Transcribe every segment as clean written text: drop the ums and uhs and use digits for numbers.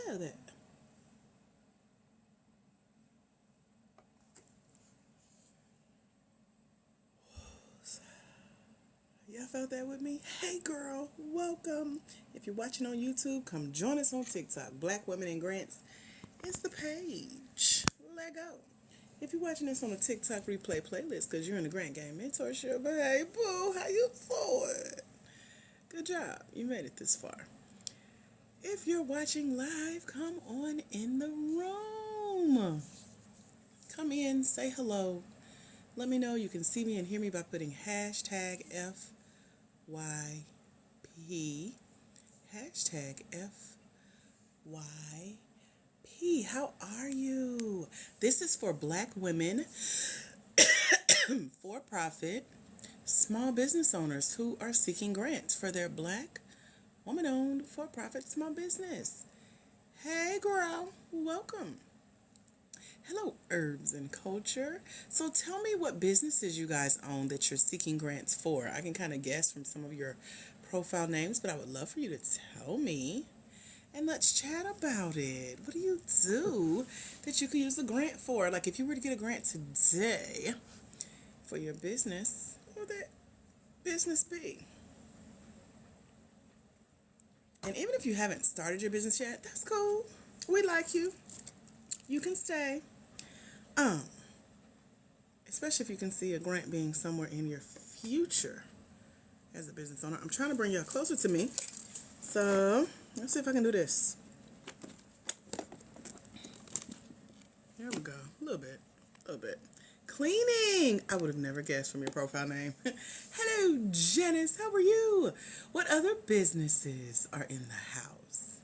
Hello there. Y'all felt that with me? Hey girl, welcome. If you're watching on YouTube, come join us on TikTok. Black Women in Grants is the page. Let go. If you're watching this on a TikTok replay playlist because you're in the Grant Game Mentorship, hey boo, how you doing? Good job. You made it this far. If you're watching live, come on in the room. Come in, say hello. Let me know you can see me and hear me by putting hashtag FYP. Hashtag FYP. How are you? This is for Black women, for profit, small business owners who are seeking grants for their Black, woman owned, for profit small business. Hey girl, welcome. Hello, Herbs and Culture. So tell me what businesses you guys own that you're seeking grants for. I can kind of guess from some of your profile names, but I would love for you to tell me. And let's chat about it. What do you do that you could use a grant for? Like if you were to get a grant today for your business, what would that business be? And even if you haven't started your business yet, that's cool. We like you. You can stay. Especially if you can see a grant being somewhere in your future as a business owner. I'm trying to bring y'all closer to me. So let's see if I can do this. There we go. A little bit. Cleaning. I would have never guessed from your profile name. Hello, Janice. How are you? What other businesses are in the house?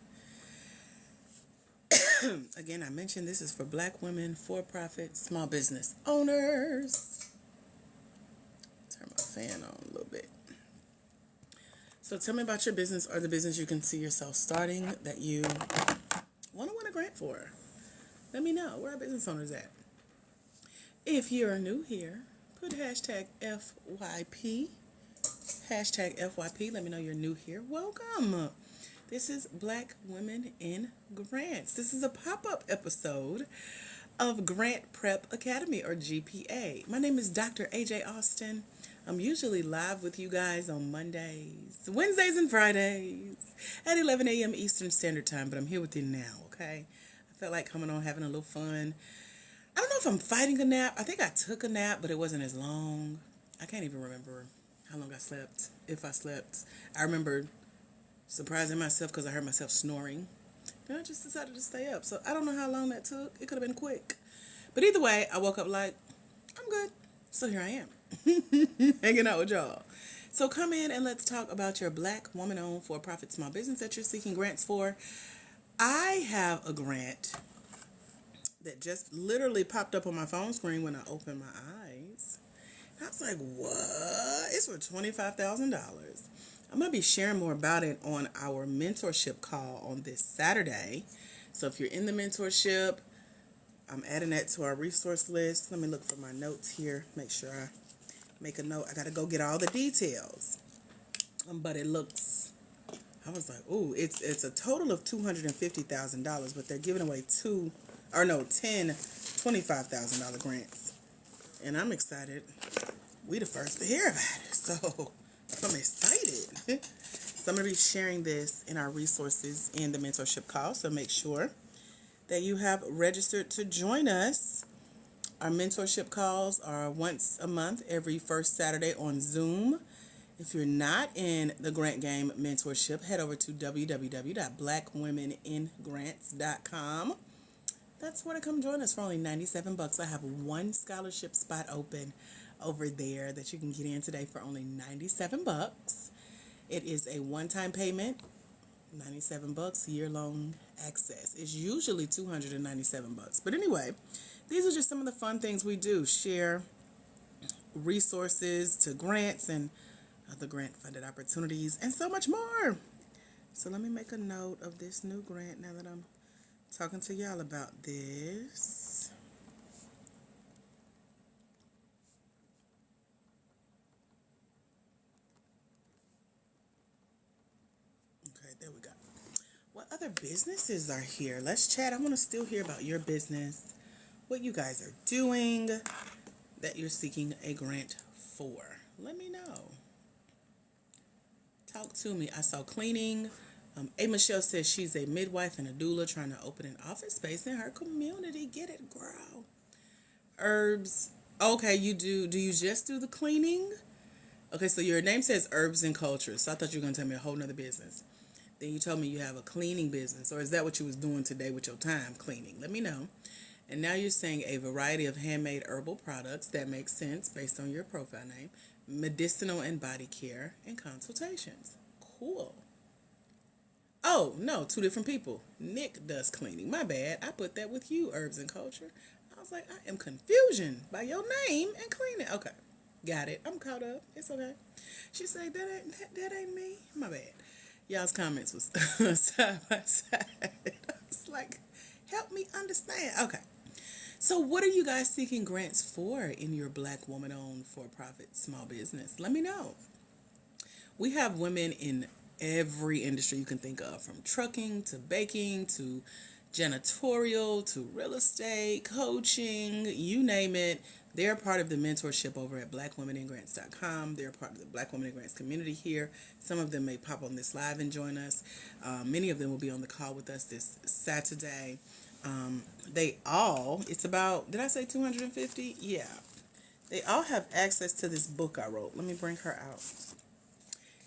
Again, I mentioned this is for Black women, for-profit, small business owners. Turn my fan on a little bit. So tell me about your business or the business you can see yourself starting that you want to win a grant for. Let me know. Where are business owners at? If you're new here, put hashtag FYP. Hashtag FYP. Let me know you're new here. Welcome. This is Black Women in Grants. This is a pop-up episode of Grant Prep Academy, or GPA. My name is Dr. AJ Austin. I'm usually live with you guys on Mondays, Wednesdays, and Fridays at 11 a.m. Eastern Standard Time, but I'm here with you now, okay? I felt like coming on, having a little fun. I don't know if I'm fighting a nap. I think I took a nap, but it wasn't as long. I can't even remember how long I slept, if I slept. I remember surprising myself because I heard myself snoring. And I just decided to stay up. So I don't know how long that took. It could have been quick. But either way, I woke up like, I'm good. So here I am, hanging out with y'all. So come in and let's talk about your Black woman-owned for-profit small business that you're seeking grants for. I have a grant that just literally popped up on my phone screen when I opened my eyes. I was like, what? It's for $25,000. I'm going to be sharing more about it on our mentorship call on this Saturday. So if you're in the mentorship, I'm adding that to our resource list. Let me look for my notes here. Make sure I make a note. I got to go get all the details. But it looks, I was like, ooh, it's a total of $250,000, but they're giving away 10 $25,000 grants. And I'm excited. We the first to hear about it. So I'm excited. So I'm going to be sharing this in our resources in the mentorship call. So make sure that you have registered to join us. Our mentorship calls are once a month, every first Saturday on Zoom. If you're not in the Grant Game Mentorship, head over to www.blackwomeningrants.com. That's where to come join us for only $97. I have one scholarship spot open over there that you can get in today for only $97. It is a one-time payment, $97, year-long access. It's usually $297. But anyway, these are just some of the fun things we do. Share resources to grants and other grant-funded opportunities and so much more. So let me make a note of this new grant now that I'm talking to y'all about this. Okay, there we go. What other businesses are here? Let's chat. I want to still hear about your business, what you guys are doing that you're seeking a grant for. Let me know. Talk to me. I saw cleaning. A. Michelle says she's a midwife and a doula trying to open an office space in her community. Get it, girl. Herbs. Okay, you do. Do you just do the cleaning? Okay, so your name says herbs and culture. So I thought you were going to tell me a whole nother business. Then you told me you have a cleaning business. Or is that what you was doing today with your time, cleaning? Let me know. And now you're saying a variety of handmade herbal products. That makes sense based on your profile name. Medicinal and body care and consultations. Cool. Oh, no, two different people. Nick does cleaning. My bad. I put that with you, herbs and culture. I was like, I am confusion by your name and cleaning. Okay, got it. I'm caught up. It's okay. She said, that ain't me. My bad. Y'all's comments was side by side. I was like, help me understand. Okay. So what are you guys seeking grants for in your Black woman-owned for-profit small business? Let me know. We have women in every industry you can think of, from trucking to baking to janitorial to real estate, coaching, you name it. They're part of the mentorship over at blackwomeningrants.com. They're part of the Black Women in Grants community here. Some of them may pop on this live and join us. Many of them will be on the call with us this Saturday. It's about, did I say 250? Yeah. They all have access to this book I wrote. Let me bring her out.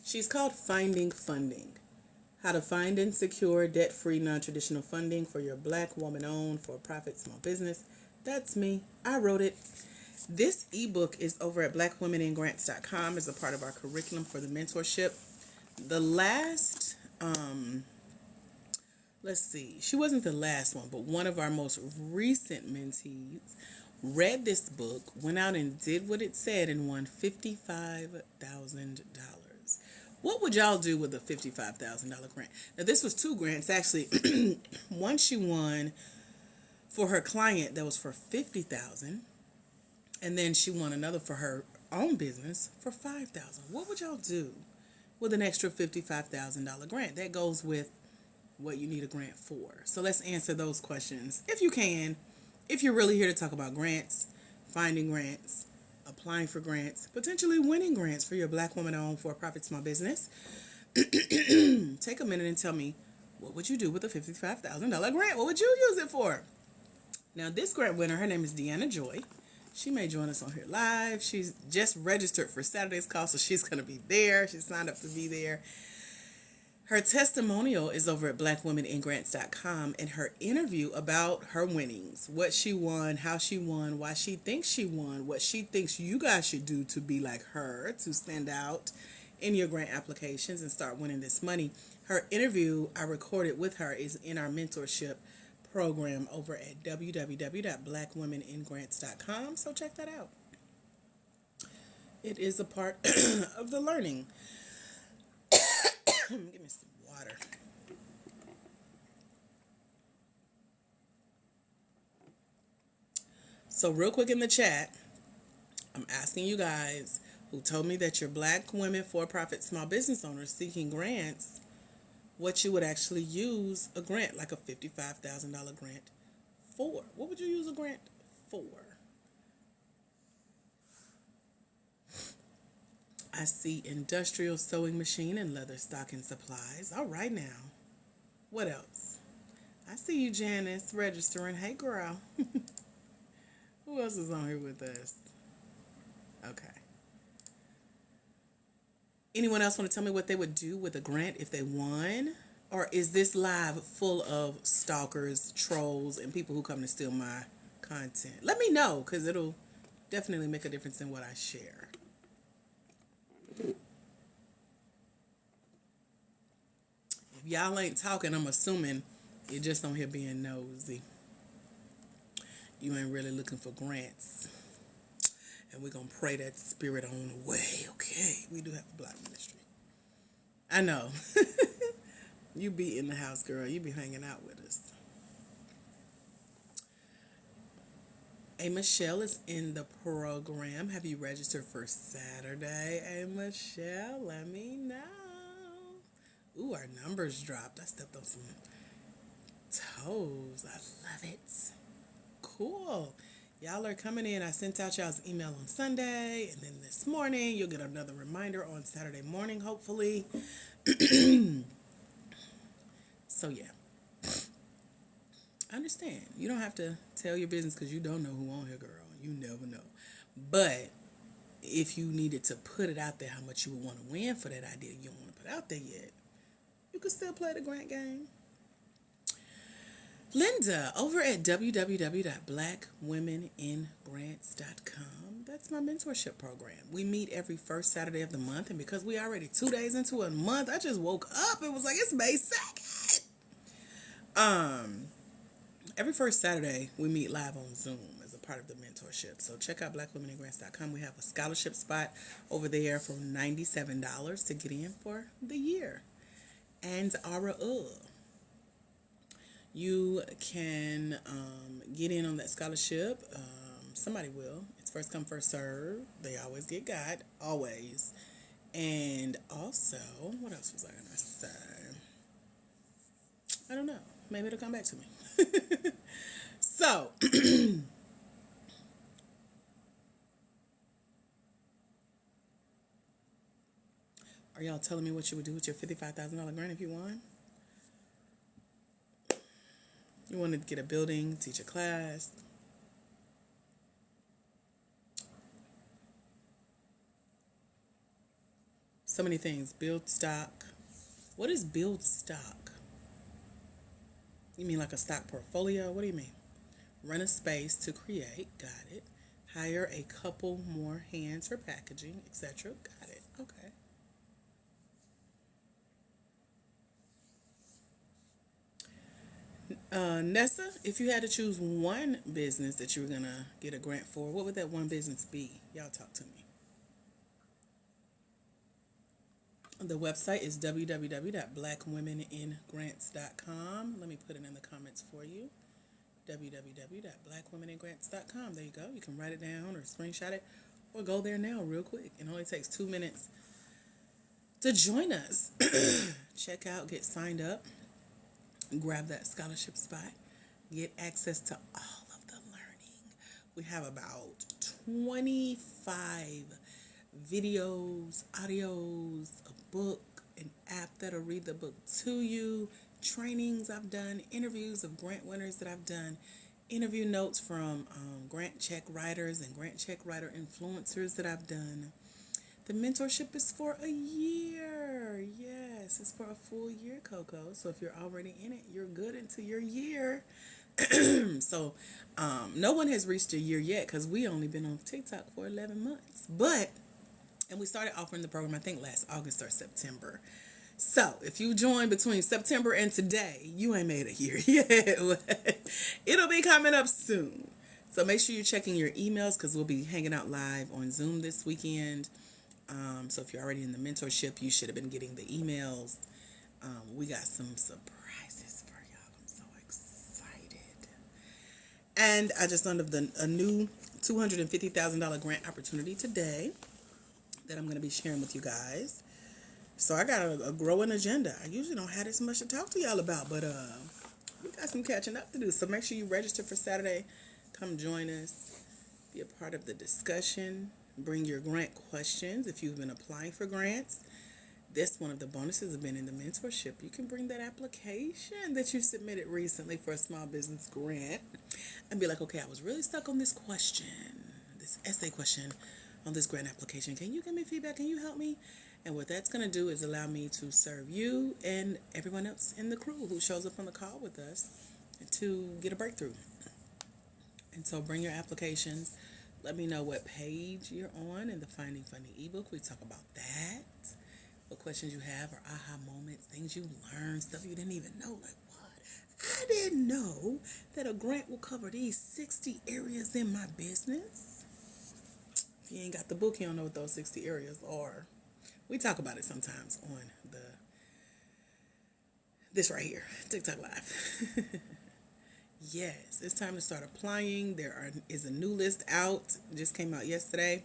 She's called Finding Funding. How to find and secure debt-free, non-traditional funding for your Black woman-owned for-profit small business. That's me. I wrote it. This ebook is over at blackwomeningrants.com as a part of our curriculum for the mentorship. The last, let's see, she wasn't the last one, but one of our most recent mentees read this book, went out and did what it said, and won $55,000. What would y'all do with a $55,000 grant? Now, this was two grants, actually. One she won for her client that was for $50,000, and then she won another for her own business for $5,000. What would y'all do with an extra $55,000 grant? That goes with what you need a grant for. So let's answer those questions if you can. If you're really here to talk about grants, finding grants, applying for grants, potentially winning grants for your Black woman-owned for-profit small business, take a minute and tell me, what would you do with a $55,000 grant? What would you use it for? Now, this grant winner, her name is Deanna Joy. She may join us on here live. She's just registered for Saturday's call, so she's going to be there. She signed up to be there. Her testimonial is over at blackwomeningrants.com, and her interview about her winnings, what she won, how she won, why she thinks she won, what she thinks you guys should do to be like her, to stand out in your grant applications and start winning this money. Her interview I recorded with her is in our mentorship program over at www.blackwomeningrants.com, so check that out. It is a part of the learning. Give me some water. So real quick in the chat, I'm asking you guys who told me that you're Black women for-profit small business owners seeking grants, what you would actually use a grant, like a $55,000 grant for. What would you use a grant for? I see industrial sewing machine and leather stocking supplies. All right now. What else? I see you, Janice, registering. Hey, girl. Who else is on here with us? Okay. Anyone else want to tell me what they would do with a grant if they won? Or is this live full of stalkers, trolls, and people who come to steal my content? Let me know, because it'll definitely make a difference in what I share. If y'all ain't talking, I'm assuming you're just on here being nosy. You ain't really looking for grants. And we're going to pray that spirit on the way, okay? We do have a block ministry. I know. You be in the house, girl. You be hanging out with us. A. Michelle is in the program. Have you registered for Saturday? A. Michelle, let me know. Ooh, our numbers dropped. I stepped on some toes. I love it. Cool. Y'all are coming in. I sent out y'all's email on Sunday, and then this morning you'll get another reminder on Saturday morning, hopefully. So yeah, I understand. You don't have to tell your business because you don't know who on here, girl. You never know. But if you needed to put it out there how much you would want to win for that idea you don't want to put out there yet, you can still play the grant game. Linda over at www.blackwomeningrants.com. That's my mentorship program. We meet every first Saturday of the month, and because we already 2 days into a month, I just woke up. It was like it's May 2nd. Every first Saturday we meet live on Zoom as a part of the mentorship. So check out blackwomeningrants.com. We have a scholarship spot over there for $97 to get in for the year. And you can get in on that scholarship. Somebody will. It's first come, first serve. They always get got. Always. And also, what else was I going to say? I don't know. Maybe it'll come back to me. So, are y'all telling me what you would do with your $55,000 grant if you won? You wanted to get a building, teach a class. So many things. Build stock. What is build stock? You mean like a stock portfolio? What do you mean? Run a space to create. Got it. Hire a couple more hands for packaging, etc. Got it. Okay. Nessa, if you had to choose one business that you were going to get a grant for, what would that one business be? Y'all talk to me. The website is www.blackwomeningrants.com. Let me put it in the comments for you. www.blackwomeningrants.com. There you go. You can write it down or screenshot it or go there now real quick. It only takes 2 minutes to join us. Check out, get signed up, grab that scholarship spot, get access to all of the learning. We have about 25 videos, audios, a book, an app that'll read the book to you, trainings I've done, interviews of grant winners that I've done, interview notes from grant check writers and grant check writer influencers that I've done. The mentorship is for a year. Yes, it's for a full year, Coco. So if you're already in it, you're good into your year. So no one has reached a year yet because we only been on TikTok for 11 months. And we started offering the program, I think, last August or September. So, if you join between September and today, you ain't made a year yet. It'll be coming up soon. So, make sure you're checking your emails because we'll be hanging out live on Zoom this weekend. So, if you're already in the mentorship, you should have been getting the emails. We got some surprises for y'all. I'm so excited. And I just learned of a new $250,000 grant opportunity today that I'm going to be sharing with you guys. So I got a growing agenda. I usually don't have this much to talk to y'all about, but we got some catching up to do. So make sure you register for Saturday. Come join us. Be a part of the discussion. Bring your grant questions if you've been applying for grants. This one of the bonuses have been in the mentorship. You can bring that application that you submitted recently for a small business grant and be like, okay, I was really stuck on this question, this essay question on this grant application. Can you give me feedback? Can you help me? And what that's going to do is allow me to serve you and everyone else in the crew who shows up on the call with us to get a breakthrough. And so bring your applications. Let me know what page you're on in the Finding Funding ebook. We talk about that. What questions you have or aha moments, things you learned, stuff you didn't even know. Like, what? I didn't know that a grant will cover these 60 areas in my business. If you ain't got the book, you don't know what those 60 areas are. We talk about it sometimes on this right here, TikTok Live. Yes, it's time to start applying. There is a new list out. It just came out yesterday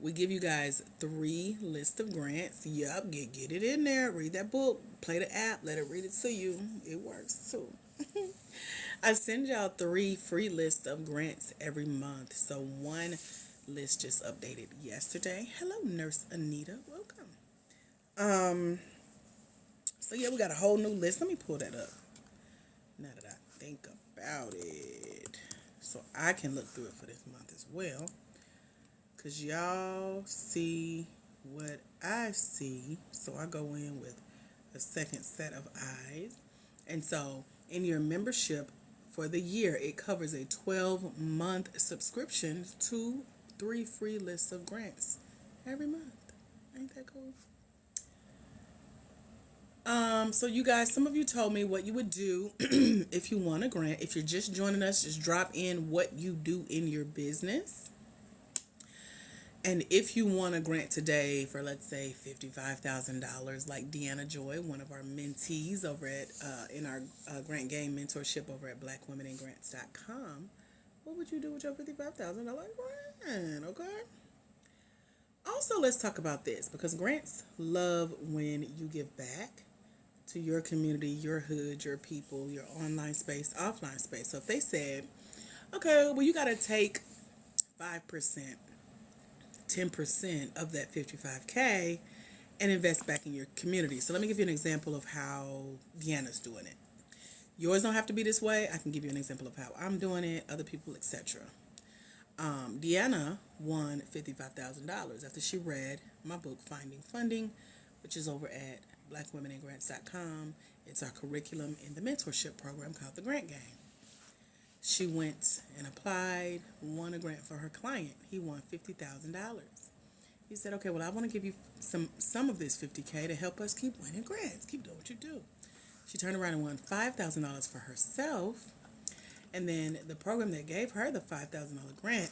We give you guys 3 lists of grants. Yup, get it in there. Read that book. Play the app. Let it read it to you. It works too. I send y'all 3 free lists of grants every month. So one list just updated yesterday. Hello, Nurse Anita. Welcome. So yeah, we got a whole new list. Let me pull that up. Now that I think about it, so I can look through it for this month as well. Cause y'all see what I see. So I go in with a second set of eyes. And so in your membership for the year, it covers a 12-month subscription to 3 free lists of grants every month. Ain't that cool? So you guys, some of you told me what you would do if you want a grant. If you're just joining us, just drop in what you do in your business. And if you want a grant today for, let's say, $55,000, like Deanna Joy, one of our mentees over at in our grant game mentorship over at blackwomenandgrants.com, what would you do with your $55,000 grant? Okay. Also, let's talk about this, because grants love when you give back to your community, your hood, your people, your online space, offline space. So if they said, okay, well, you got to take 5%, 10% of that 55K and invest back in your community. So let me give you an example of how Deanna's doing it. Yours don't have to be this way. I can give you an example of how I'm doing it, other people, etc. Deanna won $55,000 after she read my book, Finding Funding, which is over at blackwomenandgrants.com. It's our curriculum in the mentorship program called the Grant Game. She went and applied, won a grant for her client. He won $50,000. He said, okay, well, I want to give you some of this $50K to help us keep winning grants, keep doing what you do. She turned around and won $5,000 for herself. And then the program that gave her the $5,000 grant,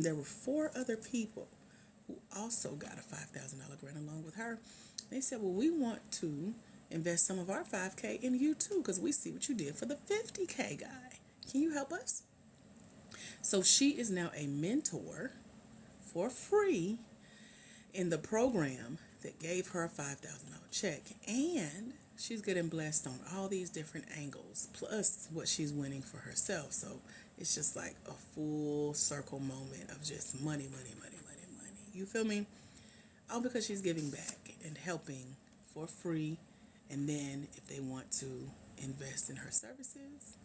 there were 4 other people who also got a $5,000 grant along with her. They said, well, we want to invest some of our $5K in you too, because we see what you did for the $50K guy. Can you help us? So she is now a mentor for free in the program that gave her a $5,000 check. And she's getting blessed on all these different angles, plus what she's winning for herself. So it's just like a full circle moment of just money, money, money, money, money. You feel me? All because she's giving back and helping for free. And then if they want to invest in her services,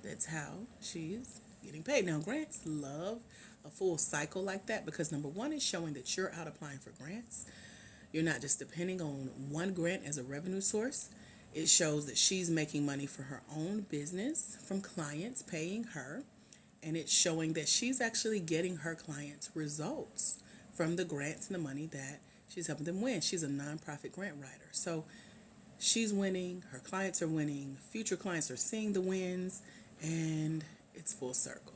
that's how she's getting paid. Now, grants love a full cycle like that, because number one, is showing that you're out applying for grants. You're not just depending on one grant as a revenue source. It shows that she's making money for her own business from clients paying her. And it's showing that she's actually getting her clients results from the grants and the money that she's helping them win. She's a nonprofit grant writer. So she's winning, her clients are winning, future clients are seeing the wins, and it's full circle.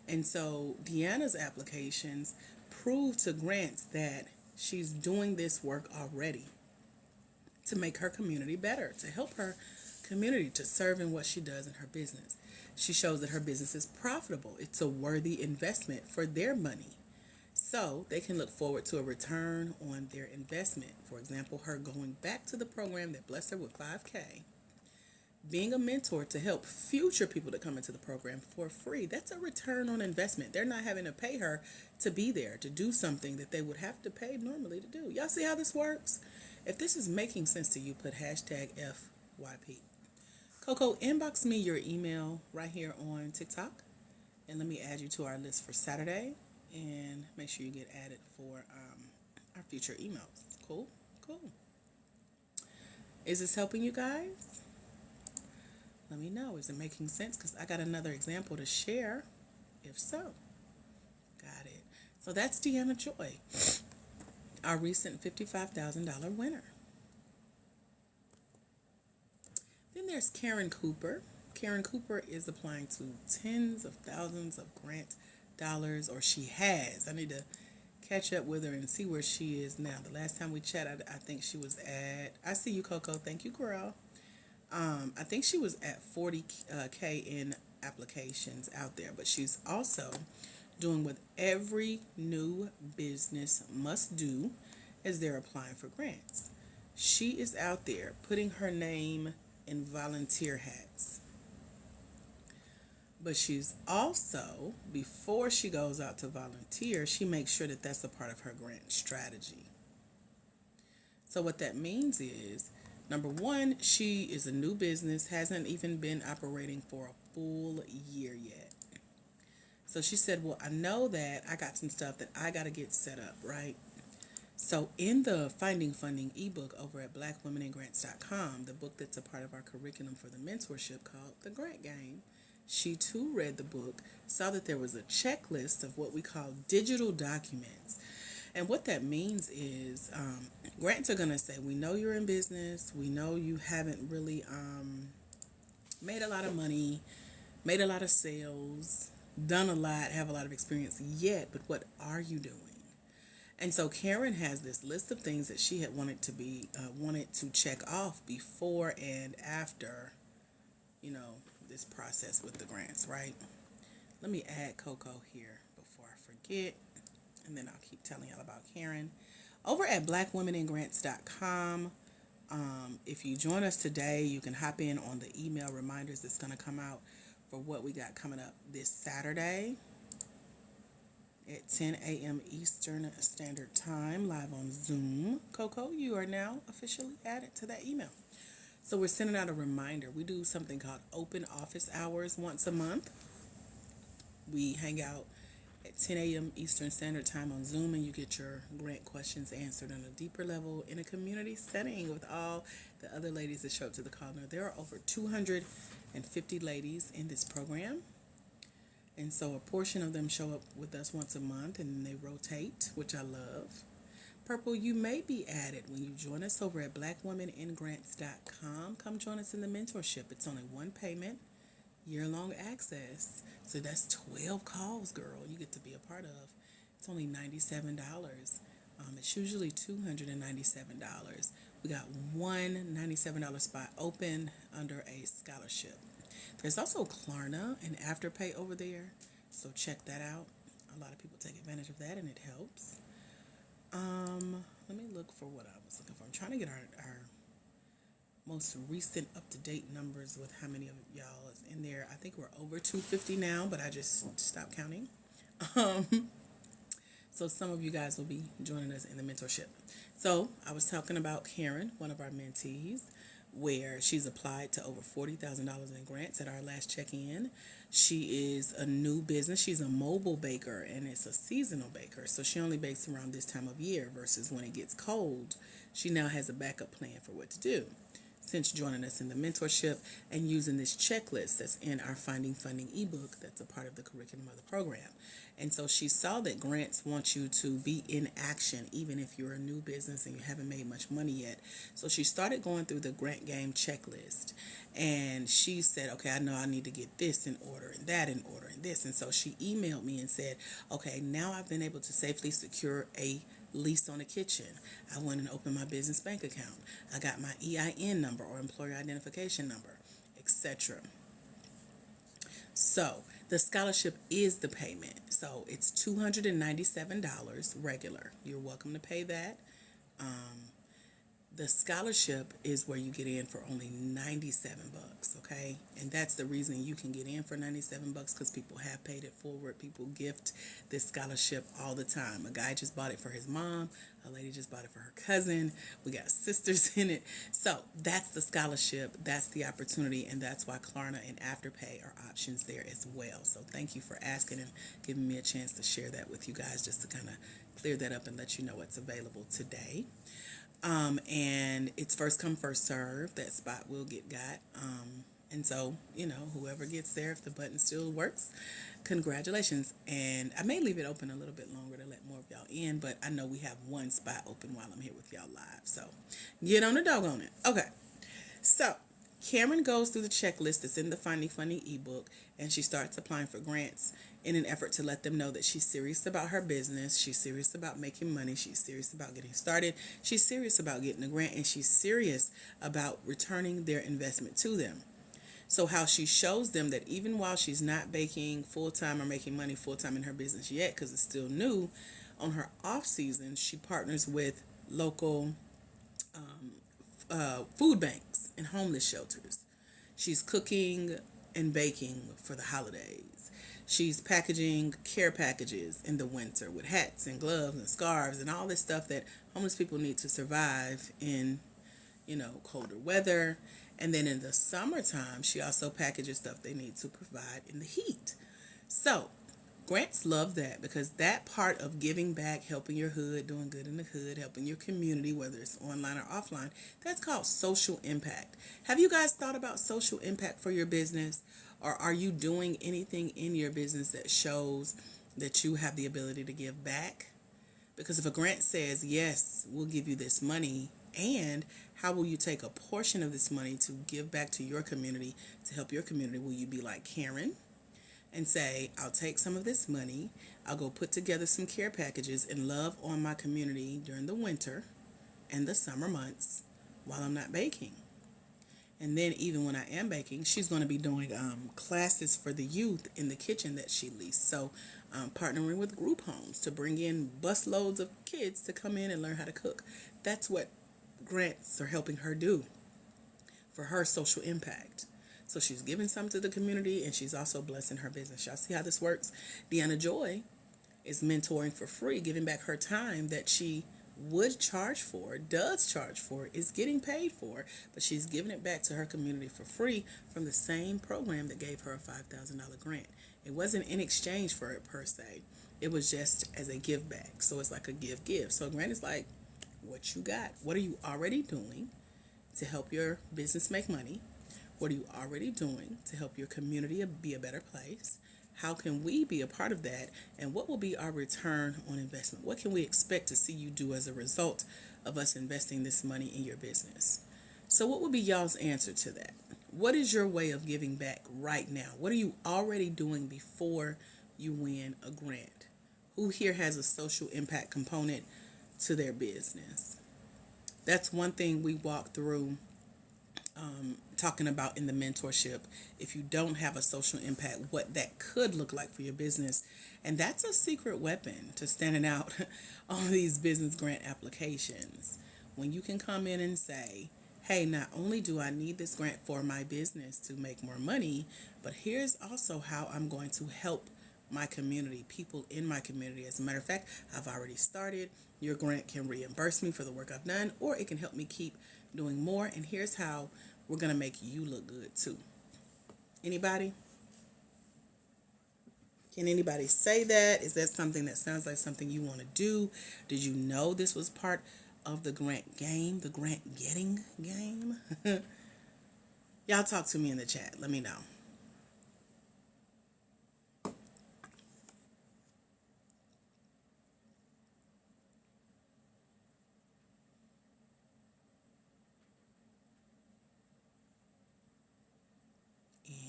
And so Deanna's applications prove to grants that she's doing this work already to make her community better, to help her community to serve in what she does in her business. She shows that her business is profitable. It's a worthy investment for their money. So they can look forward to a return on their investment. For example, her going back to the program that blessed her with $5K, being a mentor to help future people to come into the program for free. That's a return on investment. They're not having to pay her to be there, to do something that they would have to pay normally to do. Y'all see how this works? If this is making sense to you, put hashtag FYP. Coco, inbox me your email right here on TikTok, and let me add you to our list for Saturday, and make sure you get added for our future emails. Cool? Cool. Is this helping you guys? Let me know. Is it making sense? Because I got another example to share. If so, got it. So that's Deanna Joy, our recent $55,000 winner. Then there's Karen Cooper. Karen Cooper is applying to tens of thousands of grant dollars, or she has. I need to catch up with her and see where she is now. The last time we chatted, I think she was at, I see you, Coco. Thank you, girl. I think she was at 40K in applications out there, but she's also doing what every new business must do as they're applying for grants. She is out there putting her name in volunteer hats. But she's also, before she goes out to volunteer, she makes sure that that's a part of her grant strategy. So, what that means is, number one, she is a new business, hasn't even been operating for a full year yet. So she said, well, I know that I got some stuff that I got to get set up, right? So in the Finding Funding ebook over at blackwomeningrants.com, the book that's a part of our curriculum for the mentorship called The Grant Game, she too read the book, saw that there was a checklist of what we call digital documents. And what that means is grants are going to say, we know you're in business, we know you haven't really made a lot of money, made a lot of sales, done a lot, have a lot of experience yet, but what are you doing? And so Karen has this list of things that she had wanted to check off before and after, this process with the grants, right? Let me add Coco here before I forget, and then I'll keep telling y'all about Karen. Over at blackwomeningrants.com, if you join us today, you can hop in on the email reminders that's going to come out for what we got coming up this Saturday at 10 a.m. Eastern Standard Time, live on Zoom. Coco, you are now officially added to that email. So we're sending out a reminder. We do something called open office hours once a month. We hang out at 10 a.m. Eastern Standard Time on Zoom, and you get your grant questions answered on a deeper level in a community setting with all the other ladies that show up to the call. Now, there are over 250 ladies in this program. And so a portion of them show up with us once a month, and then they rotate, which I love. Purple, you may be added when you join us over at blackwomeningrants.com. Come join us in the mentorship. It's only one payment, year-long access. So that's 12 calls, girl, you get to be a part of. It's only $97. It's usually $297. We got one $97 spot open under a scholarship. There's also Klarna and Afterpay over there, so check that out. A lot of people take advantage of that, and it helps. Let me look for what I was looking for. I'm trying to get our most recent up-to-date numbers with how many of y'all is in there. I think we're over 250 now, but I just stopped counting. So some of you guys will be joining us in the mentorship. So I was talking about Karen, one of our mentees, where she's applied to over $40,000 in grants at our last check-in. She is a new business. She's a mobile baker, and it's a seasonal baker. So she only bakes around this time of year versus when it gets cold. She now has a backup plan for what to do since joining us in the mentorship and using this checklist that's in our Finding Funding ebook that's a part of the curriculum of the program. And so she saw that grants want you to be in action even if you're a new business and you haven't made much money yet. So she started going through the grant game checklist, and she said, okay, I know I need to get this in order and that in order and this. And so she emailed me and said, okay, now I've been able to safely secure a lease on a kitchen. I went and opened my business bank account. I got my EIN number or employer identification number, etc. So the scholarship is the payment. So it's $297 regular. You're welcome to pay that. The scholarship is where you get in for only $97, okay? And that's the reason you can get in for $97 because people have paid it forward. People gift this scholarship all the time. A guy just bought it for his mom. A lady just bought it for her cousin. We got sisters in it. So that's the scholarship. That's the opportunity. And that's why Klarna and Afterpay are options there as well. So thank you for asking and giving me a chance to share that with you guys just to kind of clear that up and let you know what's available today. And it's first come, first serve. That spot will get got. And so, whoever gets there, if the button still works, congratulations. And I may leave it open a little bit longer to let more of y'all in, but I know we have one spot open while I'm here with y'all live. So get on the doggone it. Okay. So Cameron goes through the checklist that's in the Finding Funding ebook, and she starts applying for grants in an effort to let them know that she's serious about her business, she's serious about making money, she's serious about getting started, she's serious about getting a grant, and she's serious about returning their investment to them. So how she shows them that even while she's not baking full time or making money full time in her business yet, because it's still new, on her off season, she partners with local food banks and homeless shelters. She's cooking and baking for the holidays. She's packaging care packages in the winter with hats and gloves and scarves and all this stuff that homeless people need to survive in, colder weather. And then in the summertime, she also packages stuff they need to provide in the heat. So grants love that because that part of giving back, helping your hood, doing good in the hood, helping your community, whether it's online or offline, that's called social impact. Have you guys thought about social impact for your business? Or are you doing anything in your business that shows that you have the ability to give back? Because if a grant says, yes, we'll give you this money, and how will you take a portion of this money to give back to your community, to help your community? Will you be like Karen and say, I'll take some of this money, I'll go put together some care packages and love on my community during the winter and the summer months while I'm not baking? And then even when I am baking, she's going to be doing classes for the youth in the kitchen that she leased. So partnering with group homes to bring in bus loads of kids to come in and learn how to cook. That's what grants are helping her do for her social impact. So she's giving some to the community and she's also blessing her business. Y'all see how this works? Deanna Joy is mentoring for free, giving back her time that she would charge for, does charge for, is getting paid for, but she's giving it back to her community for free from the same program that gave her a $5,000 grant. It wasn't in exchange for it per se. It was just as a give back. So it's like a give. So grant is like, what you got? What are you already doing to help your business make money? What are you already doing to help your community be a better place? How can we be a part of that? And what will be our return on investment? What can we expect to see you do as a result of us investing this money in your business? So what would be y'all's answer to that? What is your way of giving back right now? What are you already doing before you win a grant? Who here has a social impact component to their business? That's one thing we walk through talking about in the mentorship. If you don't have a social impact, what that could look like for your business. And that's a secret weapon to standing out on these business grant applications. When you can come in and say, hey, not only do I need this grant for my business to make more money, but here's also how I'm going to help my community, people in my community. As a matter of fact, I've already started. Your grant can reimburse me for the work I've done, or it can help me keep doing more. And here's how we're going to make you look good too. Anybody? Can anybody say that? Is that something that sounds like something you want to do? Did you know this was part of the grant game, the grant getting game? Y'all talk to me in the chat. Let me know.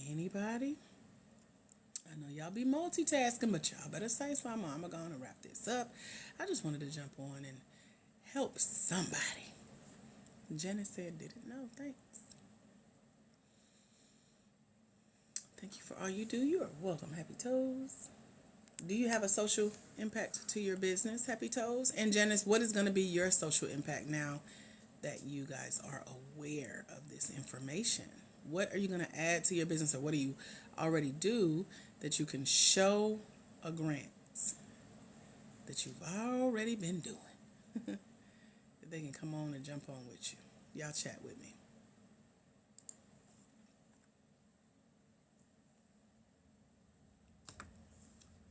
Anybody? I know y'all be multitasking, but y'all better say something. I'm going to wrap this up. I just wanted to jump on and help somebody. Janice said, didn't know. Thanks. Thank you for all you do. You are welcome, Happy Toes. Do you have a social impact to your business, Happy Toes? And Janice, what is going to be your social impact now that you guys are aware of this information? What are you going to add to your business, or what do you already do that you can show a grant that you've already been doing? That they can come on and jump on with you. Y'all chat with me.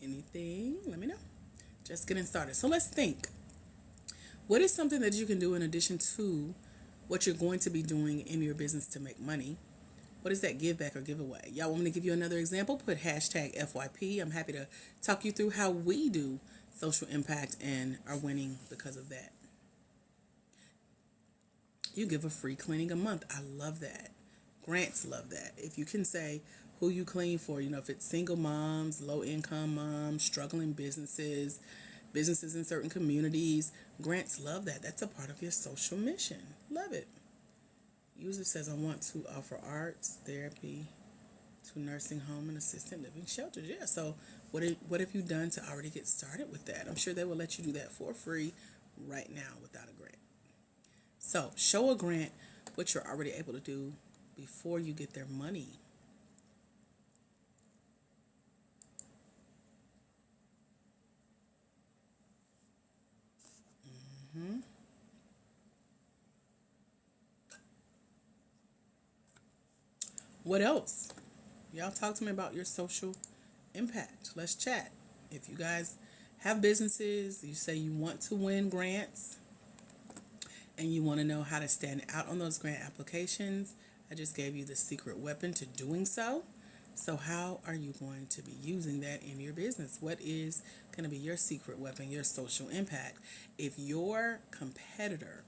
Anything? Let me know. Just getting started. So let's think. What is something that you can do in addition to what you're going to be doing in your business to make money? What is that give back or giveaway? Y'all want me to give you another example? Put hashtag FYP. I'm happy to talk you through how we do social impact and are winning because of that. You give a free cleaning a month. I love that. Grants love that. If you can say who you clean for, if it's single moms, low income moms, struggling businesses in certain communities, grants love that. That's a part of your social mission. Love it. User says, I want to offer arts, therapy to nursing home and assisted living shelters. Yeah, so what have you done to already get started with that? I'm sure they will let you do that for free right now without a grant. So show a grant what you're already able to do before you get their money. Hmm. What else? Y'all talk to me about your social impact. Let's chat. If you guys have businesses, you say you want to win grants and you want to know how to stand out on those grant applications, I just gave you the secret weapon to doing so. So, how are you going to be using that in your business? What is going to be your secret weapon, your social impact? If your competitor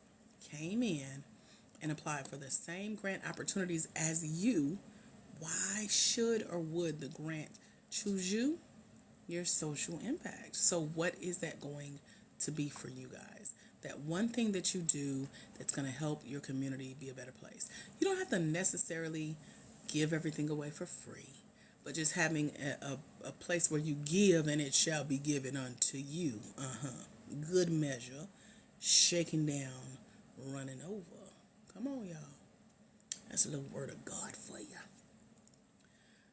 came in and applied for the same grant opportunities as you, why should or would the grant choose you? Your social impact. So, what is that going to be for you guys? That one thing that you do that's going to help your community be a better place. You don't have to necessarily give everything away for free, but just having a place where you give and it shall be given unto you. Good measure, shaking down, running over. Come on, y'all. That's a little word of God for you.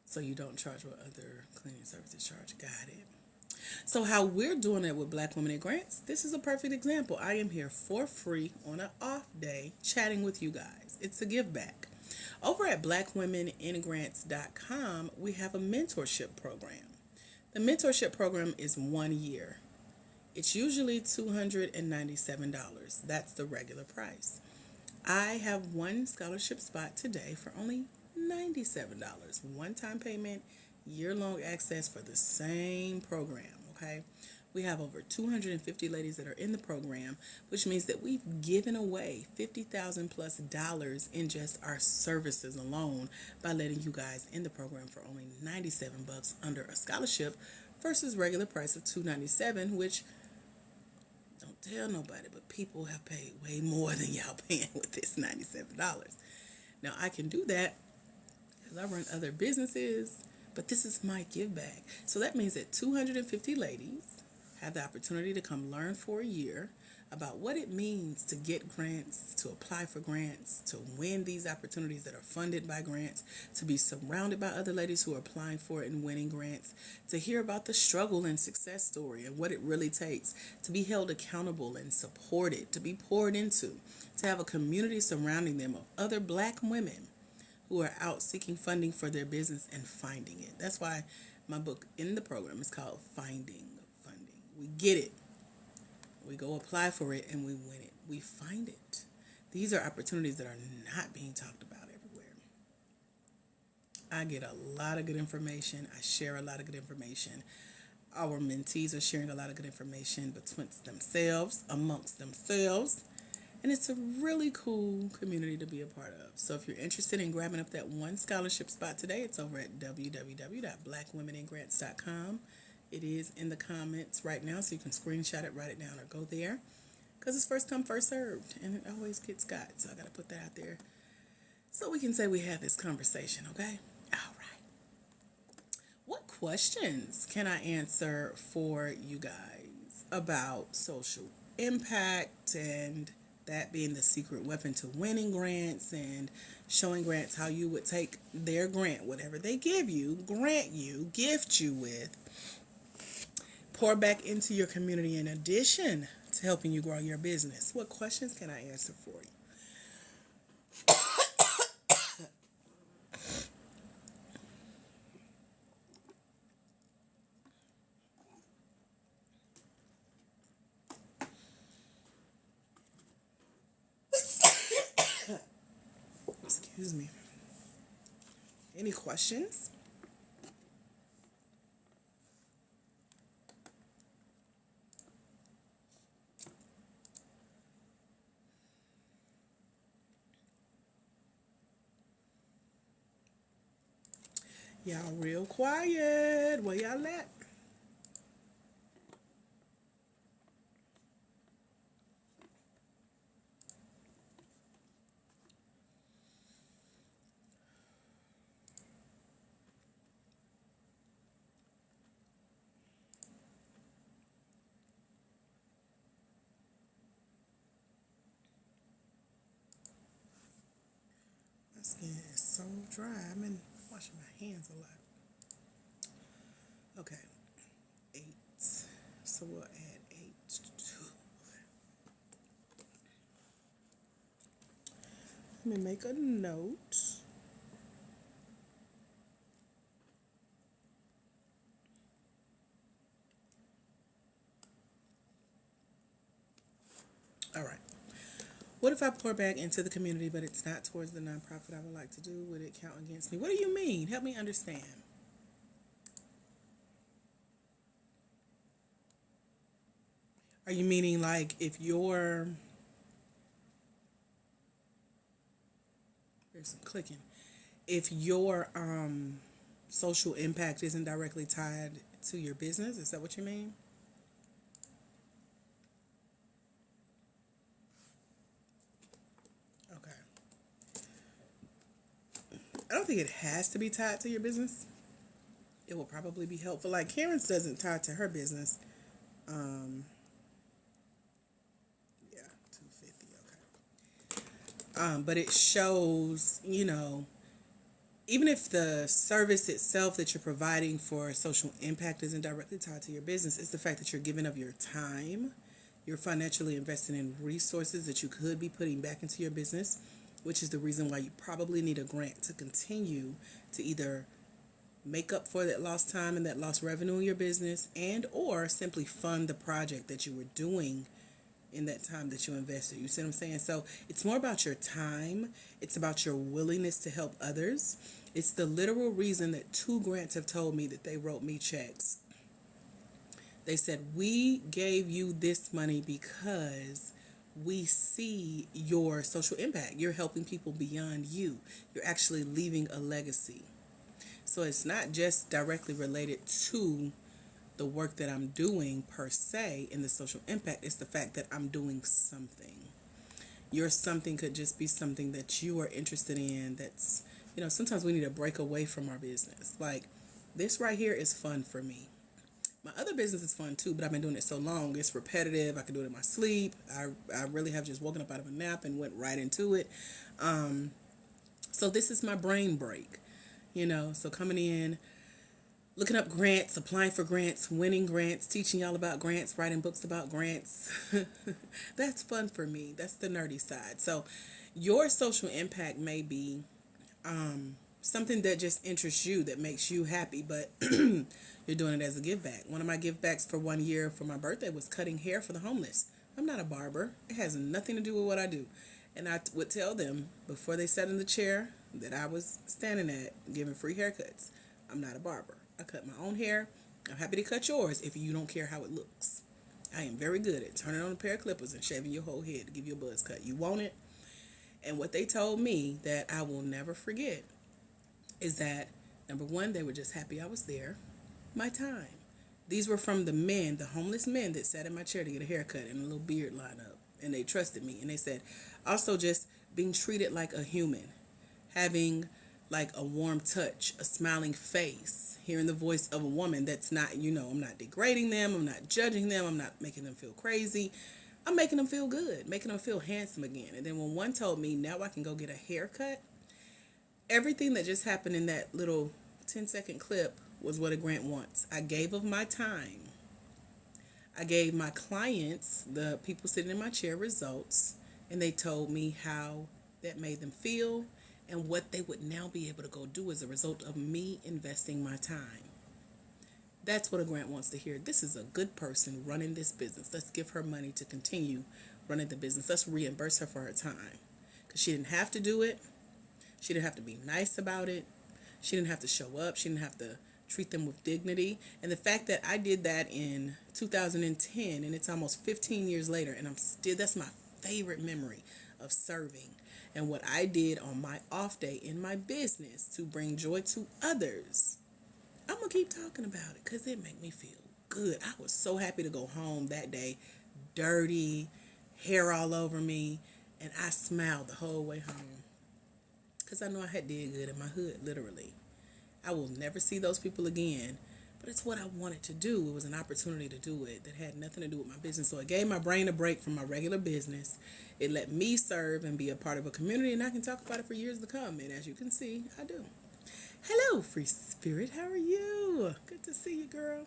So you don't charge what other cleaning services charge. Got it. So how we're doing it with Black Women in Grants, this is a perfect example. I am here for free on an off day chatting with you guys. It's a give back. Over at blackwomeningrants.com, we have a mentorship program. The mentorship program is 1 year. It's usually $297. That's the regular price. I have one scholarship spot today for only $97. One-time payment, year-long access for the same program, okay? We have over 250 ladies that are in the program, which means that we've given away $50,000 plus in just our services alone by letting you guys in the program for only $97 under a scholarship versus regular price of $297, which don't tell nobody, but people have paid way more than y'all paying with this $97. Now I can do that because I run other businesses, but this is my give back. So that means that 250 ladies have the opportunity to come learn for a year about what it means to get grants, to apply for grants, to win these opportunities that are funded by grants, to be surrounded by other ladies who are applying for it and winning grants, to hear about the struggle and success story and what it really takes to be held accountable and supported, to be poured into, to have a community surrounding them of other Black women who are out seeking funding for their business and finding it. That's why my book in the program is called Finding Funding. We get it. We go apply for it and we win it. We find it. These are opportunities that are not being talked about everywhere. I get a lot of good information. I share a lot of good information. Our mentees are sharing a lot of good information betwixt themselves, amongst themselves. And it's a really cool community to be a part of. So if you're interested in grabbing up that one scholarship spot today, it's over at www.blackwomeningrants.com. It is in the comments right now, so you can screenshot it, write it down, or go there. Because it's first come, first served, and it always gets got. So I got to put that out there so we can say we had this conversation, okay? All right. What questions can I answer for you guys about social impact and that being the secret weapon to winning grants and showing grants how you would take their grant, whatever they give you, grant you, gift you with, pour back into your community in addition to helping you grow your business? What questions can I answer for you? Excuse me. Any questions? Y'all real quiet. Where y'all at? dry. I've been washing my hands a lot. Okay, 8. So we'll add 8 to 2. Let me make a note. All right. What if I pour back into the community, but it's not towards the nonprofit I would like to do? Would it count against me? What do you mean? Help me understand. Are you meaning like if your, there's some clicking, if your social impact isn't directly tied to your business? Is that what you mean? Okay. I don't think it has to be tied to your business. It will probably be helpful. Like Karen's doesn't tie to her business. Yeah, 250. Okay. But it shows, even if the service itself that you're providing for social impact isn't directly tied to your business, it's the fact that you're giving of your time. You're financially investing in resources that you could be putting back into your business, which is the reason why you probably need a grant to continue to either make up for that lost time and that lost revenue in your business, and or simply fund the project that you were doing in that time that you invested. You see what I'm saying? So it's more about your time. It's about your willingness to help others. It's the literal reason that 2 grants have told me that they wrote me checks. They said, we gave you this money because we see your social impact. You're helping people beyond you. You're actually leaving a legacy. So it's not just directly related to the work that I'm doing per se in the social impact. It's the fact that I'm doing something. Your something could just be something that you are interested in. That's, sometimes we need to break away from our business. Like this right here is fun for me. My other business is fun too, but I've been doing it so long. It's repetitive. I can do it in my sleep. I really have just woken up out of a nap and went right into it. So this is my brain break, so coming in, looking up grants, applying for grants, winning grants, teaching y'all about grants, writing books about grants. That's fun for me. That's the nerdy side. So your social impact may be something that just interests you, that makes you happy, but you're doing it as a give back. One of my give backs for 1 year for my birthday was cutting hair for the homeless. I'm not a barber. It has nothing to do with what I do. And I would tell them before they sat in the chair that I was standing at giving free haircuts. I'm not a barber. I cut my own hair. I'm happy to cut yours if you don't care how it looks. I am very good at turning on a pair of clippers and shaving your whole head to give you a buzz cut. You want it? And what they told me that I will never forget is that, number one, they were just happy I was there. My time. These were from the men, the homeless men that sat in my chair to get a haircut and a little beard line up. And they trusted me. And they said, also just being treated like a human. Having like a warm touch, a smiling face, hearing the voice of a woman that's not, I'm not degrading them. I'm not judging them. I'm not making them feel crazy. I'm making them feel good, making them feel handsome again. And then when one told me, now I can go get a haircut, everything that just happened in that little 10-second clip was what a grant wants. I gave of my time. I gave my clients, the people sitting in my chair, results, and they told me how that made them feel and what they would now be able to go do as a result of me investing my time. That's what a grant wants to hear. This is a good person running this business. Let's give her money to continue running the business. Let's reimburse her for her time. Because she didn't have to do it. She didn't have to be nice about it. She didn't have to show up. She didn't have to treat them with dignity. And the fact that I did that in 2010, and it's almost 15 years later, and that's my favorite memory of serving. And what I did on my off day in my business to bring joy to others. I'm going to keep talking about it because it made me feel good. I was so happy to go home that day, dirty, hair all over me, and I smiled the whole way home because I know I had did good in my hood, literally. I will never see those people again, but it's what I wanted to do. It was an opportunity to do it that had nothing to do with my business. So it gave my brain a break from my regular business. It let me serve and be a part of a community, and I can talk about it for years to come. And as you can see, I do. Hello, Free Spirit. How are you? Good to see you, girl.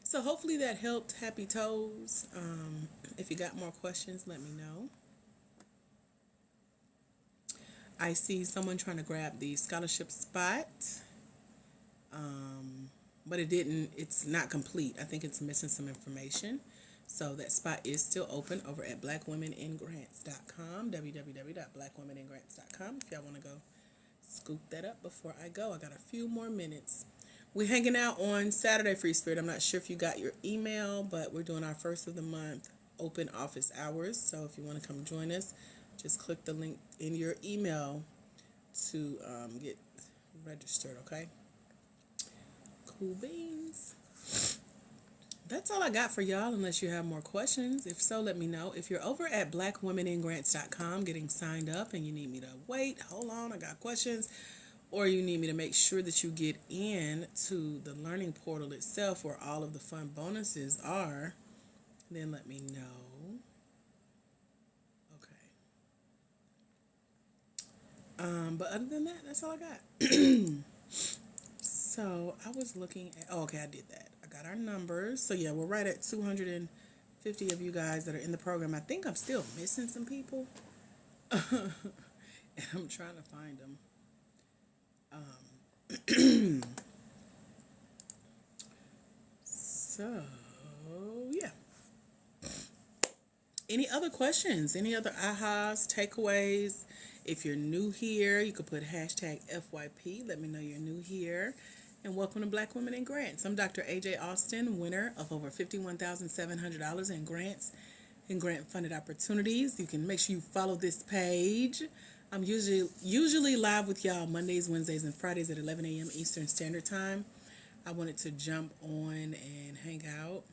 So hopefully that helped. Happy toes. If you got more questions, let me know. I see someone trying to grab the scholarship spot, but it's not complete. I think it's missing some information. So that spot is still open over at blackwomeningrants.com, www.blackwomeningrants.com. If y'all want to go scoop that up before I go. I got a few more minutes. We're hanging out on Saturday, Free Spirit. I'm not sure if you got your email, but we're doing our first of the month open office hours. So if you want to come join us, just click the link in your email to get registered, okay? Cool beans. That's all I got for y'all, unless you have more questions. If so, let me know. If you're over at blackwomeningrants.com getting signed up and you need me to wait, hold on, I got questions, or you need me to make sure that you get in to the learning portal itself where all of the fun bonuses are, then let me know. Okay. But other than that, that's all I got. So I was looking at, okay, I did that. I got our numbers. So yeah, we're right at 250 of you guys that are in the program. I think I'm still missing some people. And I'm trying to find them. So yeah. Any other questions? Any other ahas, takeaways? If you're new here, you could put hashtag FYP. Let me know you're new here. And welcome to Black Women in Grants. I'm Dr. AJ Austin, winner of over $51,700 in grants and grant-funded opportunities. You can make sure you follow this page. I'm usually live with y'all Mondays, Wednesdays, and Fridays at 11 a.m. Eastern Standard Time. I wanted to jump on and hang out.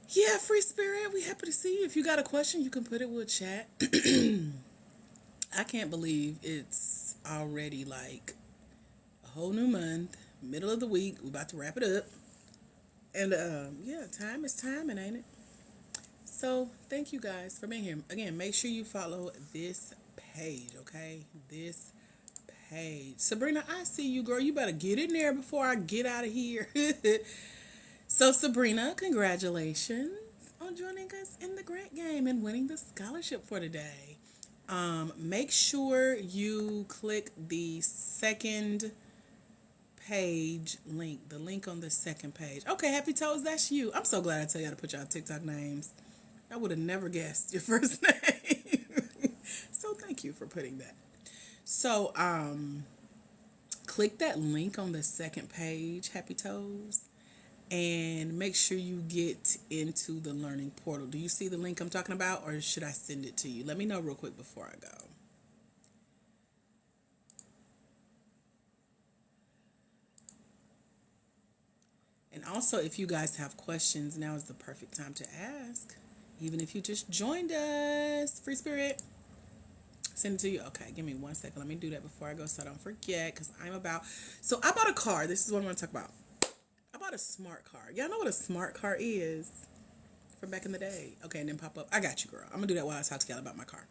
Yeah, Free Spirit, we happy to see you. If you got a question, you can put it. We'll chat. I can't believe it's already like a whole new month, middle of the week. We're about to wrap it up. And yeah, time is timing, ain't it? So thank you guys for being here. Again, make sure you follow this page, okay? This page. Sabrina, I see you, girl. You better get in there before I get out of here. So Sabrina, congratulations on joining us in the grant game and winning the scholarship for today. Make sure you click the second page link, the link on the second page. Okay, Happy Toes, that's you. I'm so glad I tell y'all to put y'all TikTok names. I would have never guessed your first name. So thank you for putting that. So click that link on the second page, Happy Toes, and make sure you get into the learning portal. Do you see the link I'm talking about, or should I send it to you? Let me know real quick before I go. And also, if you guys have questions, now is the perfect time to ask. Even if you just joined us, Free Spirit. Send it to you. Okay, give me 1 second. Let me do that before I go so I don't forget, because So I bought a car. This is what I'm going to talk about. I bought a smart car. Y'all know what a smart car is from back in the day. Okay, and then pop up. I got you, girl. I'm going to do that while I talk to y'all about my car.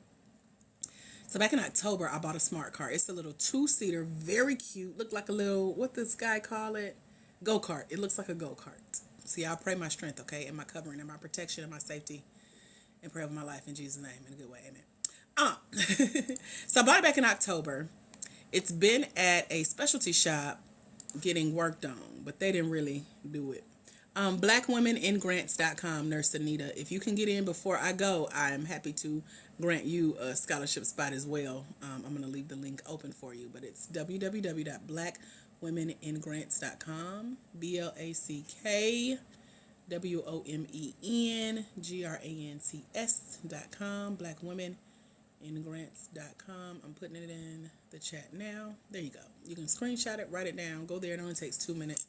So back in October, I bought a smart car. It's a little 2-seater, very cute. Looked like a little, what this guy call it? Go-kart. It looks like a go-kart. So y'all pray my strength, okay? And my covering and my protection and my safety. And pray over my life in Jesus' name in a good way, amen. So I bought it back in October. It's been at a specialty shop getting worked on, but they didn't really do it. Blackwomeningrants.com, Nurse Anita. If you can get in before I go, I am happy to grant you a scholarship spot as well. I'm going to leave the link open for you, but it's www.blackwomeningrants.com, BlackWomenIngrants.com, blackwomeningrants.com. I'm putting it in the chat now. There you go. You can screenshot it, write it down, go there. It only takes 2 minutes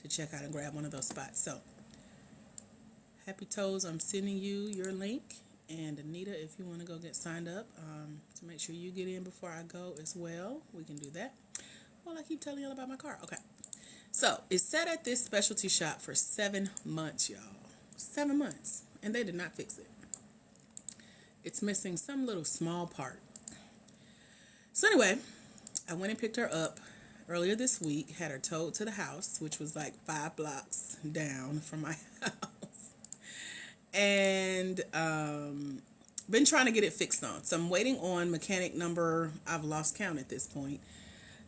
to check out and grab one of those spots. So, Happy Toes, I'm sending you your link. And Anita, if you want to go get signed up to make sure you get in before I go as well, we can do that. Well, I keep telling y'all about my car. Okay. So it sat at this specialty shop for 7 months, y'all. 7 months. And they did not fix it. It's missing some little small part. So anyway, I went and picked her up earlier this week, had her towed to the house, which was like 5 blocks down from my house. And been trying to get it fixed on. So I'm waiting on mechanic number, I've lost count at this point,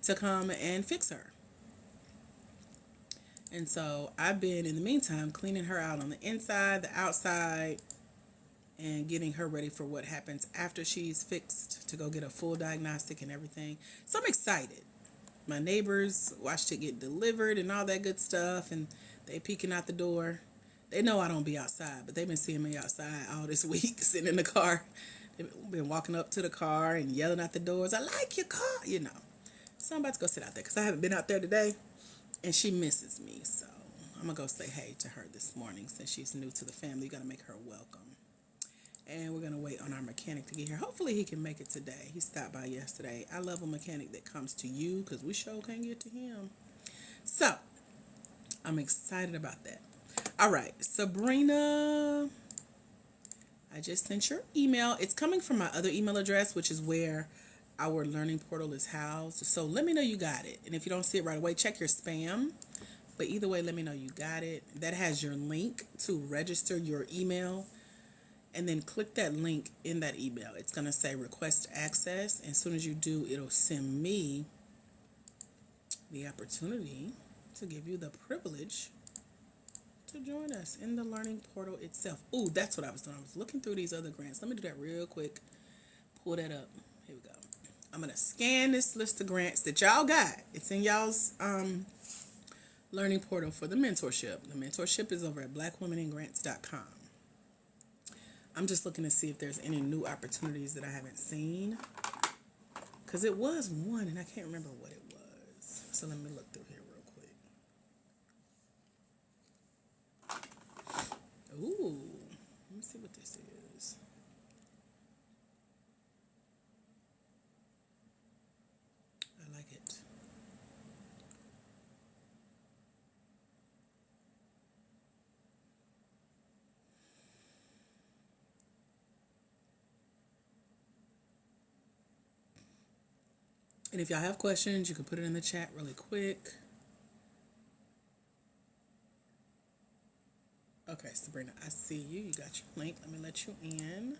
to come and fix her. And so I've been, in the meantime, cleaning her out on the inside, the outside, and getting her ready for what happens after she's fixed, to go get a full diagnostic and everything. So I'm excited. My neighbors watched it get delivered and all that good stuff, and they peeking out the door. They know I don't be outside, but they've been seeing me outside all this week, sitting in the car. They've been walking up to the car and yelling at the doors, "I like your car," you know. So I'm about to go sit out there because I haven't been out there today, and she misses me. So I'm going to go say hey to her this morning since she's new to the family. You got to make her welcome. And we're going to wait on our mechanic to get here. Hopefully he can make it today. He stopped by yesterday. I love a mechanic that comes to you because we sure can't get to him. So I'm excited about that. All right, Sabrina, I just sent your email. It's coming from my other email address, which is where our learning portal is housed. So let me know you got it. And if you don't see it right away, check your spam. But either way, let me know you got it. That has your link to register your email. And then click that link in that email. It's going to say request access. And as soon as you do, it'll send me the opportunity to give you the privilege to join us in the learning portal itself. Ooh, that's what I was doing. I was looking through these other grants. Let me do that real quick. Pull that up. Here we go. I'm going to scan this list of grants that y'all got. It's in y'all's learning portal for the mentorship. The mentorship is over at blackwomenandgrants.com. I'm just looking to see if there's any new opportunities that I haven't seen. Because it was one, and I can't remember what it was. So let me look through here real quick. Ooh, let me see what this is. I like it. And if y'all have questions, you can put it in the chat really quick. Okay, Sabrina, I see you. You got your link. Let me let you in.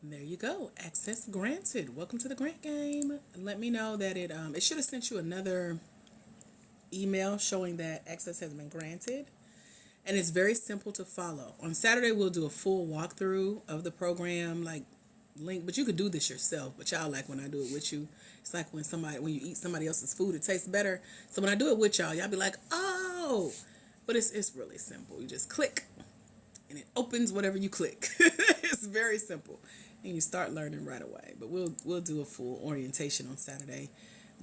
And there you go. Access granted. Welcome to the grant game. Let me know that it should have sent you another email showing that access has been granted. And it's very simple to follow. On Saturday, we'll do a full walkthrough of the program, like link, but you could do this yourself. But y'all like when I do it with you. It's like when you eat somebody else's food, it tastes better. So when I do it with y'all be like, oh, but it's really simple. You just click and it opens whatever you click. It's very simple. And you start learning right away. But we'll do a full orientation on Saturday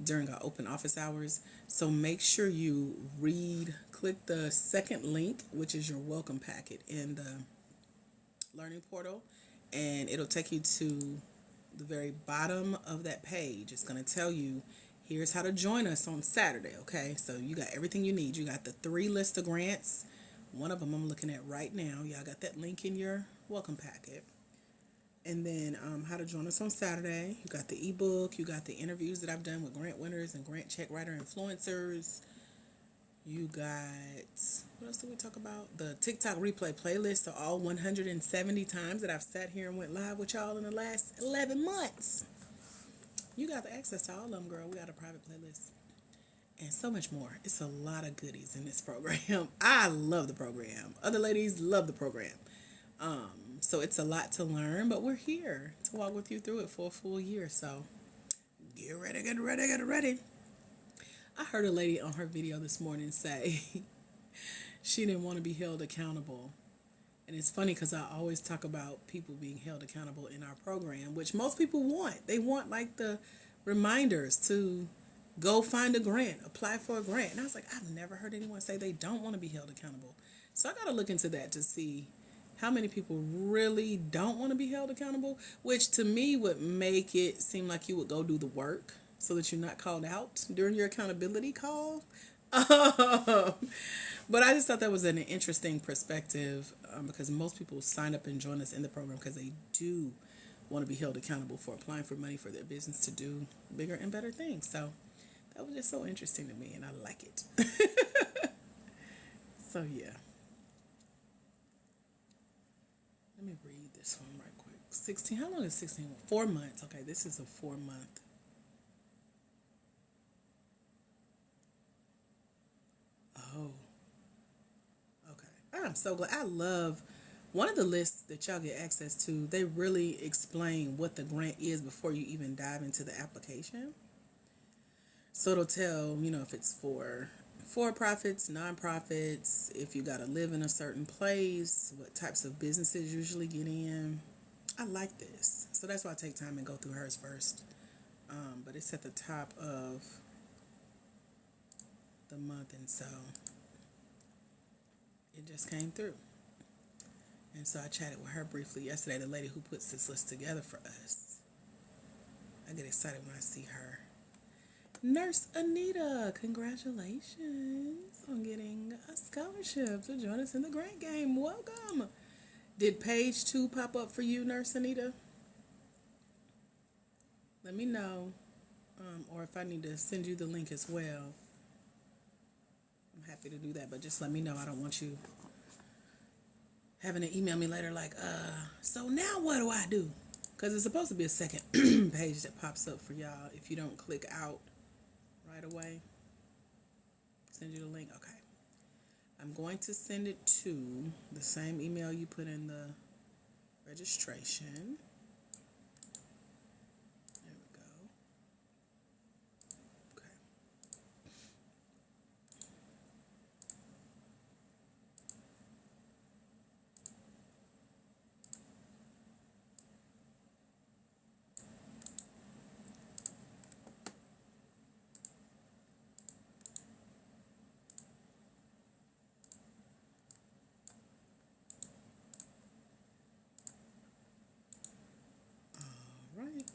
during our open office hours. So make sure you click the second link, which is your welcome packet in the learning portal, and it'll take you to the very bottom of that page. It's going to tell you, here's how to join us on Saturday, okay? So you got everything you need. You got the 3 list of grants. One of them I'm looking at right now. Y'all got that link in your welcome packet. And then how to join us on Saturday. You got the ebook. You got the interviews that I've done with grant winners and grant check writer influencers. You got, what else did we talk about? The TikTok replay playlist. So all 170 times that I've sat here and went live with y'all in the last 11 months. You got the access to all of them, girl. We got a private playlist. And so much more. It's a lot of goodies in this program. I love the program. Other ladies love the program. So it's a lot to learn, but we're here to walk with you through it for a full year. So get ready, get ready, get ready. I heard a lady on her video this morning say she didn't want to be held accountable. And it's funny because I always talk about people being held accountable in our program, which most people want. They want like the reminders to go find a grant, apply for a grant. And I was like, I've never heard anyone say they don't want to be held accountable. So I got to look into that to see how many people really don't want to be held accountable, which to me would make it seem like you would go do the work so that you're not called out during your accountability call. But I just thought that was an interesting perspective, because most people sign up and join us in the program because they do want to be held accountable for applying for money for their business to do bigger and better things. So that was just so interesting to me, and I like it. So yeah. Let me read this one right quick. 16. How long is 16? 4 months. Okay, this is a 4 month. Oh, okay. I'm so glad. I love one of the lists that y'all get access to. They really explain what the grant is before you even dive into the application. So it'll tell, if it's for profits, nonprofits, if you got to live in a certain place, what types of businesses usually get in. I like this. So that's why I take time and go through hers first. But it's at the top of the month, and so it just came through. And so I chatted with her briefly yesterday, the lady who puts this list together for us. I get excited when I see her. Nurse Anita, congratulations on getting a scholarship to join us in the grant game. Welcome. Did page 2 pop up for you, Nurse Anita? Let me know. Or if I need to send you the link as well. I'm happy to do that, but just let me know. I don't want you having to email me later like, so now what do I do? Because it's supposed to be a second page that pops up for y'all if you don't click out right away. Send you the link. Okay. I'm going to send it to the same email you put in the registration. There we go. Okay. All right.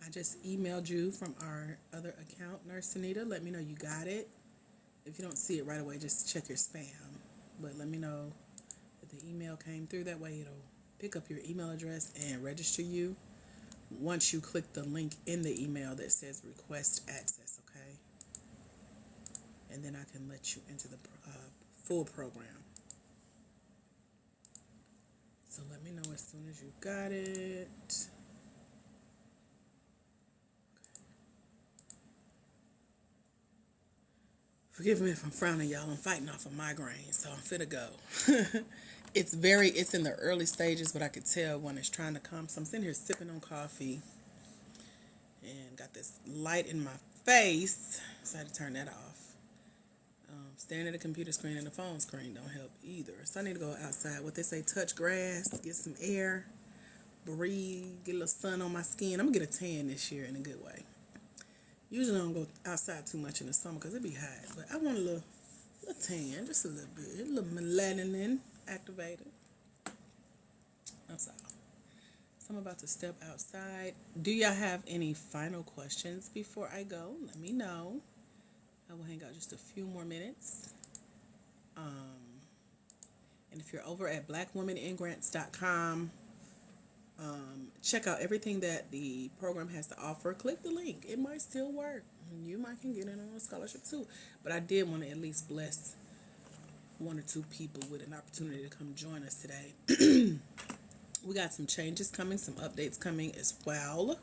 I just emailed you from our other account, Nurse Anita. Let me know you got it. If you don't see it right away, just check your spam. But let me know that the email came through. That way it'll pick up your email address and register you once you click the link in the email that says request access, okay? And then I can let you into the full program. So let me know as soon as you got it. Forgive me if I'm frowning, y'all. I'm fighting off a migraine, so I'm finna go. It's in the early stages, but I could tell when it's trying to come. So I'm sitting here sipping on coffee and got this light in my face, so I had to turn that off. Staring at the computer screen and the phone screen don't help either. So I need to go outside. What they say, touch grass, get some air, breathe, get a little sun on my skin. I'm gonna get a tan this year in a good way. Usually I don't go outside too much in the summer because it be hot. But I want a little tan, just a little bit. A little melanin activated. That's all. So I'm about to step outside. Do y'all have any final questions before I go? Let me know. I will hang out just a few more minutes. And if you're over at blackwomeningrants.com, check out everything that the program has to offer. Click the link. It might still work. You might can get in on a scholarship too. But I did want to at least bless one or two people with an opportunity to come join us today. We got some changes coming, some updates coming as well.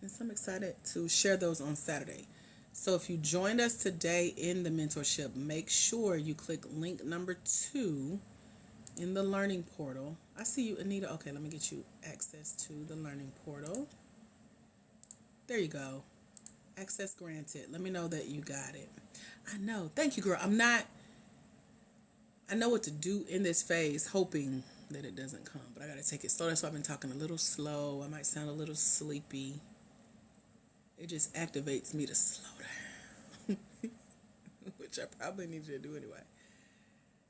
And so I'm excited to share those on Saturday. So if you joined us today in the mentorship, make sure you click link number 2 in the learning portal. I see you, Anita. Okay, let me get you access to the learning portal. There you go. Access granted. Let me know that you got it. I know. Thank you, girl. I know what to do in this phase, hoping that it doesn't come. But I got to take it slow. That's why I've been talking a little slow. I might sound a little sleepy. It just activates me to slow down. Which I probably need you to do anyway.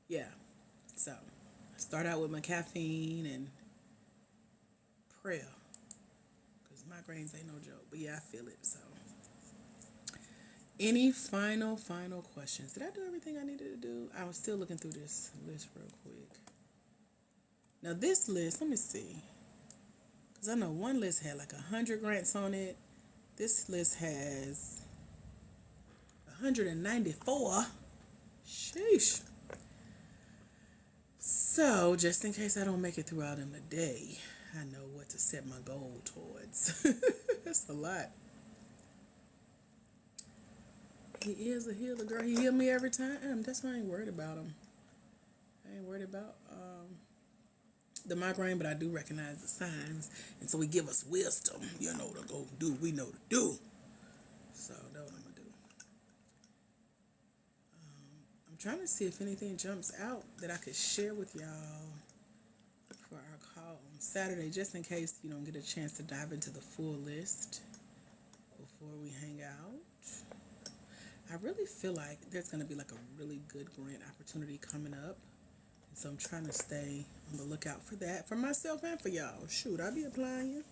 Yeah. So I start out with my caffeine and prayer, because migraines ain't no joke. But yeah, I feel it. So any final questions? Did I do everything I needed to do? I was still looking through this list real quick. Now this list, let me see. Because I know one list had like 100 grants on it. This list has 194. Sheesh. So, just in case I don't make it throughout in the day, I know what to set my goal towards. That's a lot. He is a healer, girl. He healed me every time. That's why I ain't worried about him. I ain't worried about the migraine, but I do recognize the signs. And so he give us wisdom, to go do what we know to do. So, that's what I'm going to do. I'm trying to see if anything jumps out that I could share with y'all for our call on Saturday, just in case you don't get a chance to dive into the full list before we hang out. I really feel like there's going to be like a really good grant opportunity coming up. And so I'm trying to stay on the lookout for that, for myself and for y'all. Shoot, I'll be applying.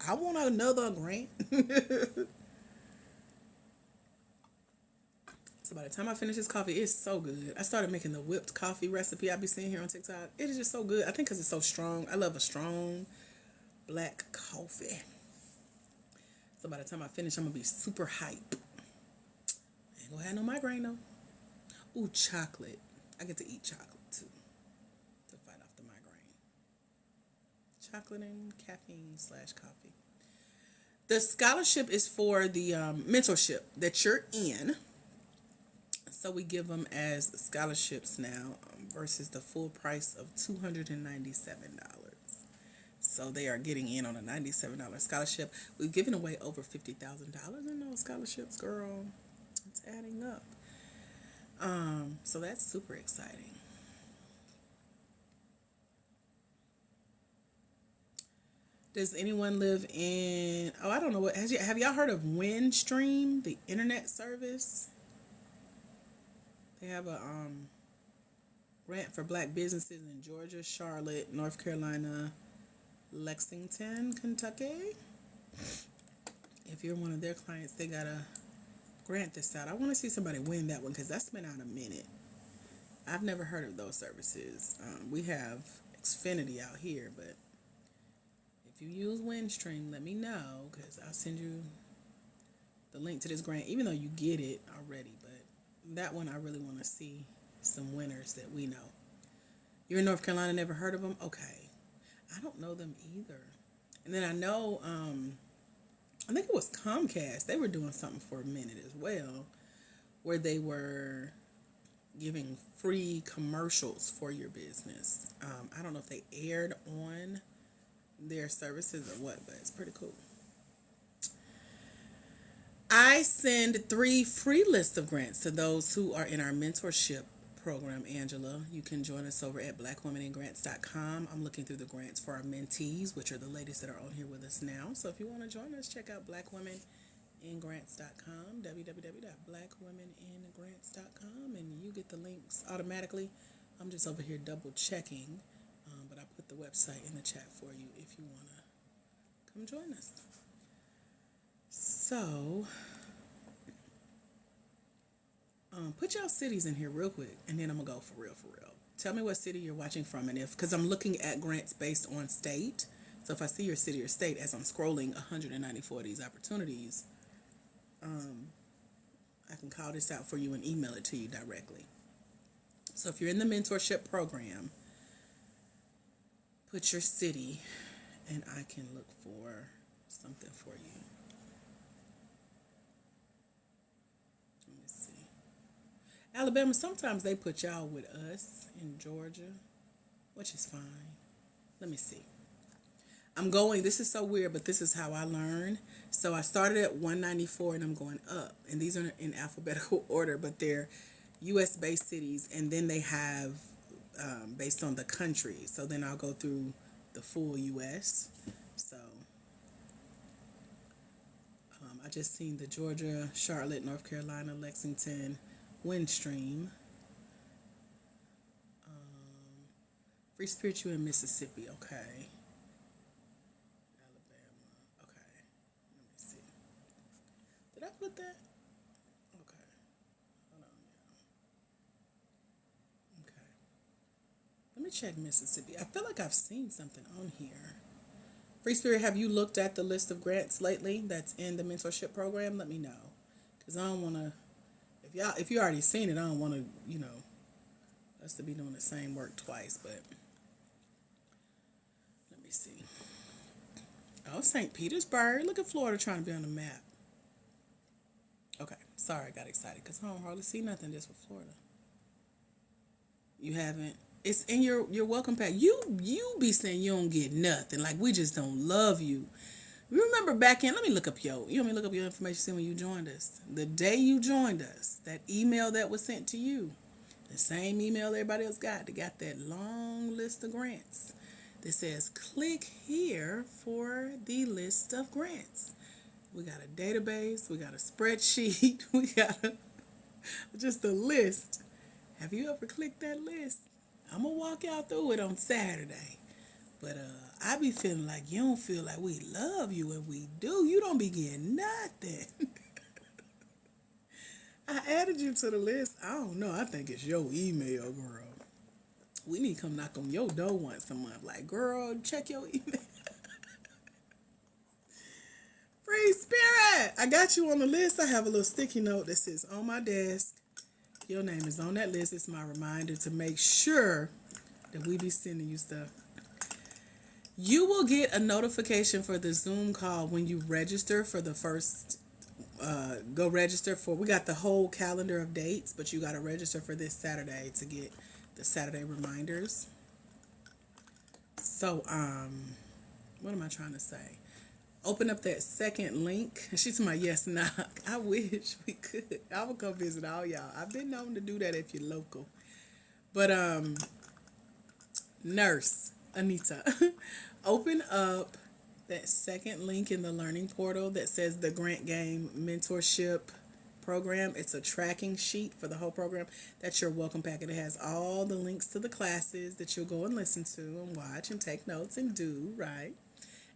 I want another grant. So by the time I finish this coffee, it's so good. I started making the whipped coffee recipe I be seeing here on TikTok. It is just so good. I think because it's so strong. I love a strong black coffee. So by the time I finish, I'm going to be super hype. I ain't going to have no migraine, though. Ooh, chocolate. I get to eat chocolate, too, to fight off the migraine. Chocolate and caffeine/coffee. The scholarship is for the mentorship that you're in. So we give them as scholarships now versus the full price of $297. So they are getting in on a $97 scholarship. We've given away over $50,000 in those scholarships, girl. It's adding up. So that's super exciting. Does anyone live in? Oh, I don't know what. Have y'all heard of Windstream, the internet service? They have a grant for black businesses in Georgia, Charlotte, North Carolina, Lexington, Kentucky. If you're one of their clients, they got to grant this out. I want to see somebody win that one because that's been out a minute. I've never heard of those services. We have Xfinity out here, but if you use Windstream, let me know because I'll send you the link to this grant, even though you get it already. But that one, I really want to see some winners that we know. You're in North Carolina, never heard of them? Okay. I don't know them either. And then I know, I think it was Comcast. They were doing something for a minute as well, where they were giving free commercials for your business. I don't know if they aired on their services or what, but it's pretty cool. I send 3 free lists of grants to those who are in our mentorship program, Angela. You can join us over at blackwomenandgrants.com. I'm looking through the grants for our mentees, which are the ladies that are on here with us now. So if you want to join us, check out blackwomenandgrants.com, www.blackwomenandgrants.com, and you get the links automatically. I'm just over here double checking, but I put the website in the chat for you if you want to come join us. So, put y'all cities in here real quick, and then I'm going to go for real. Tell me what city you're watching from, and because I'm looking at grants based on state. So if I see your city or state as I'm scrolling 194 of these opportunities, I can call this out for you and email it to you directly. So if you're in the mentorship program, put your city, and I can look for something for you. Alabama, sometimes they put y'all with us in Georgia, which is fine. Let me see. This is so weird, but this is how I learn. So I started at 194 and I'm going up. And these are in alphabetical order, but they're U.S.-based cities. And then they have based on the country. So then I'll go through the full U.S. So I just seen the Georgia, Charlotte, North Carolina, Lexington, Windstream. Free Spirit, you in Mississippi. Okay. Alabama. Okay. Let me see. Did I put that? Okay. Hold on. Okay. Let me check Mississippi. I feel like I've seen something on here. Free Spirit, have you looked at the list of grants lately that's in the mentorship program? Let me know. Because I don't want to, if you already seen it, I don't want to, us to be doing the same work twice. But let me see. Oh, St. Petersburg. Look at Florida trying to be on the map. Okay. Sorry, I got excited because I don't hardly see nothing just for Florida. You haven't? It's in your welcome pack. You be saying you don't get nothing. Like we just don't love you. You remember back in, let me look up you want me to look up your information, see when you joined us. The day you joined us, that email that was sent to you, the same email everybody else got. They got that long list of grants that says click here for the list of grants. We got a database, we got a spreadsheet, we got just a list. Have you ever clicked that list? I'm going to walk out through it on Saturday. But I be feeling like you don't feel like we love you, and we do. You don't be getting nothing. I added you to the list. I don't know. I think it's your email, girl. We need to come knock on your door once a month. Like, girl, check your email. Free Spirit. I got you on the list. I have a little sticky note that says on my desk. Your name is on that list. It's my reminder to make sure that we be sending you stuff. You will get a notification for the Zoom call when you register for the first, go register for, we got the whole calendar of dates, but you got to register for this Saturday to get the Saturday reminders. So, what am I trying to say? Open up that second link. She's my yes knock. I wish we could. I would come visit all y'all. I've been known to do that if you're local. But, Nurse Anita, open up that second link in the learning portal that says the Grant Game Mentorship Program. It's a tracking sheet for the whole program. That's your welcome packet. It has all the links to the classes that you'll go and listen to and watch and take notes and do, right?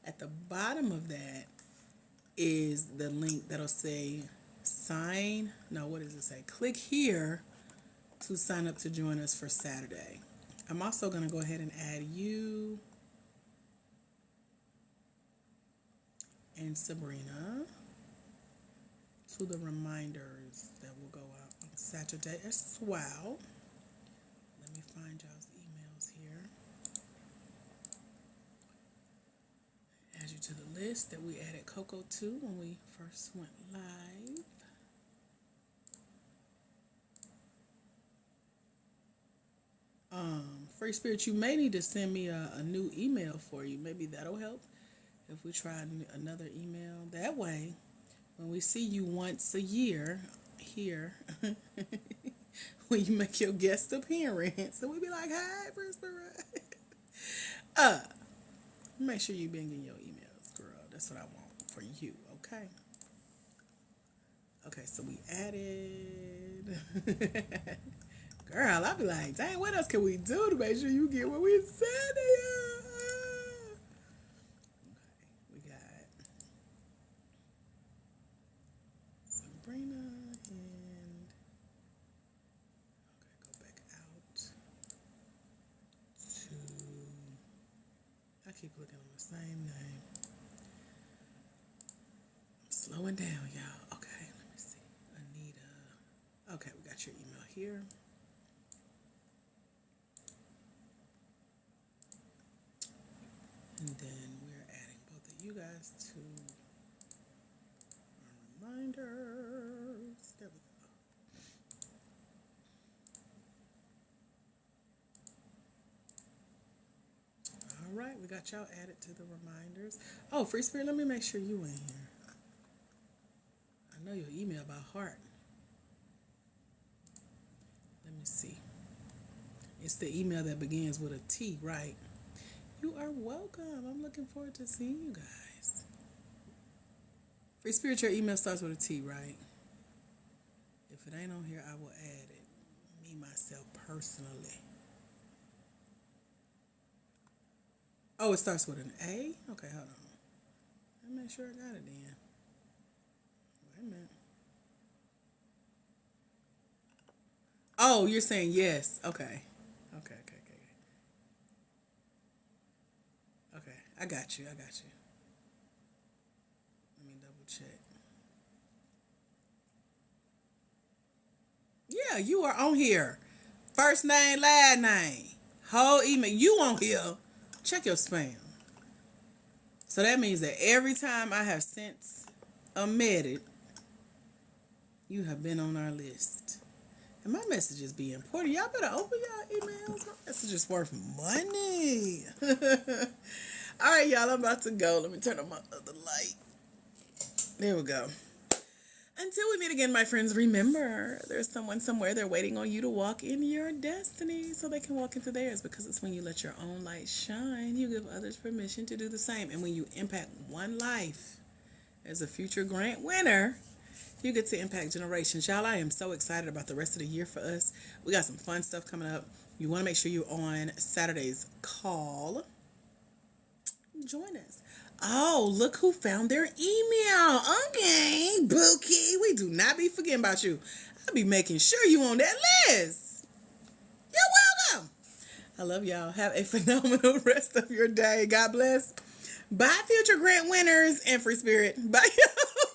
At the bottom of that is the link that'll say click here to sign up to join us for Saturday. I'm also going to go ahead and add you and Sabrina to the reminders that will go out on Saturday as well. Let me find y'all's emails here. Add you to the list that we added Coco to when we first went live. Free Spirit, you may need to send me a new email for you. Maybe that'll help if we try another email. That way, when we see you once a year here, when you make your guest appearance, so we be like, hi, Free Spirit. Make sure you been getting your emails, girl. That's what I want for you, okay? Okay, so we added... Girl, I'll be like, dang, what else can we do to make sure you get what we said to you? Okay, we got Sabrina and... Okay, go back out to... I keep looking on the same name. I'm slowing down, y'all. Okay, let me see. Anita. Okay, we got your email here. And then we're adding both of you guys to our reminders. There we go. All right, we got y'all added to the reminders. Oh, Free Spirit, let me make sure you in here. I know your email by heart. Let me see. It's the email that begins with a T, right? You are welcome. I'm looking forward to seeing you guys. Free Spirit, your email starts with a T, right? If it ain't on here, I will add it. Me, myself, personally. Oh, it starts with an A? Okay, hold on. Let me make sure I got it then. Wait a minute. Oh, you're saying yes. Okay. Okay, okay, okay. Okay, I got you. I got you. Let me double check. Yeah, you are on here. First name, last name. Whole email. You on here. Check your spam. So that means that every time I have sent a message, you have been on our list. And my messages be important. Y'all better open y'all emails. My message is worth money. All right, y'all, I'm about to go. Let me turn on my other light. There we go. Until we meet again, my friends, remember there's someone somewhere they're waiting on you to walk in your destiny so they can walk into theirs, because it's when you let your own light shine, you give others permission to do the same. And when you impact one life as a future grant winner, you get to impact generations. Y'all, I am so excited about the rest of the year for us. We got some fun stuff coming up. You want to make sure you're on Saturday's call. Join us. Oh, look who found their email. Okay, Bookie. We do not be forgetting about you. I'll be making sure you on that list. You're welcome. I love y'all. Have a phenomenal rest of your day. God bless. Bye, future grant winners and free spirit. Bye, y'all.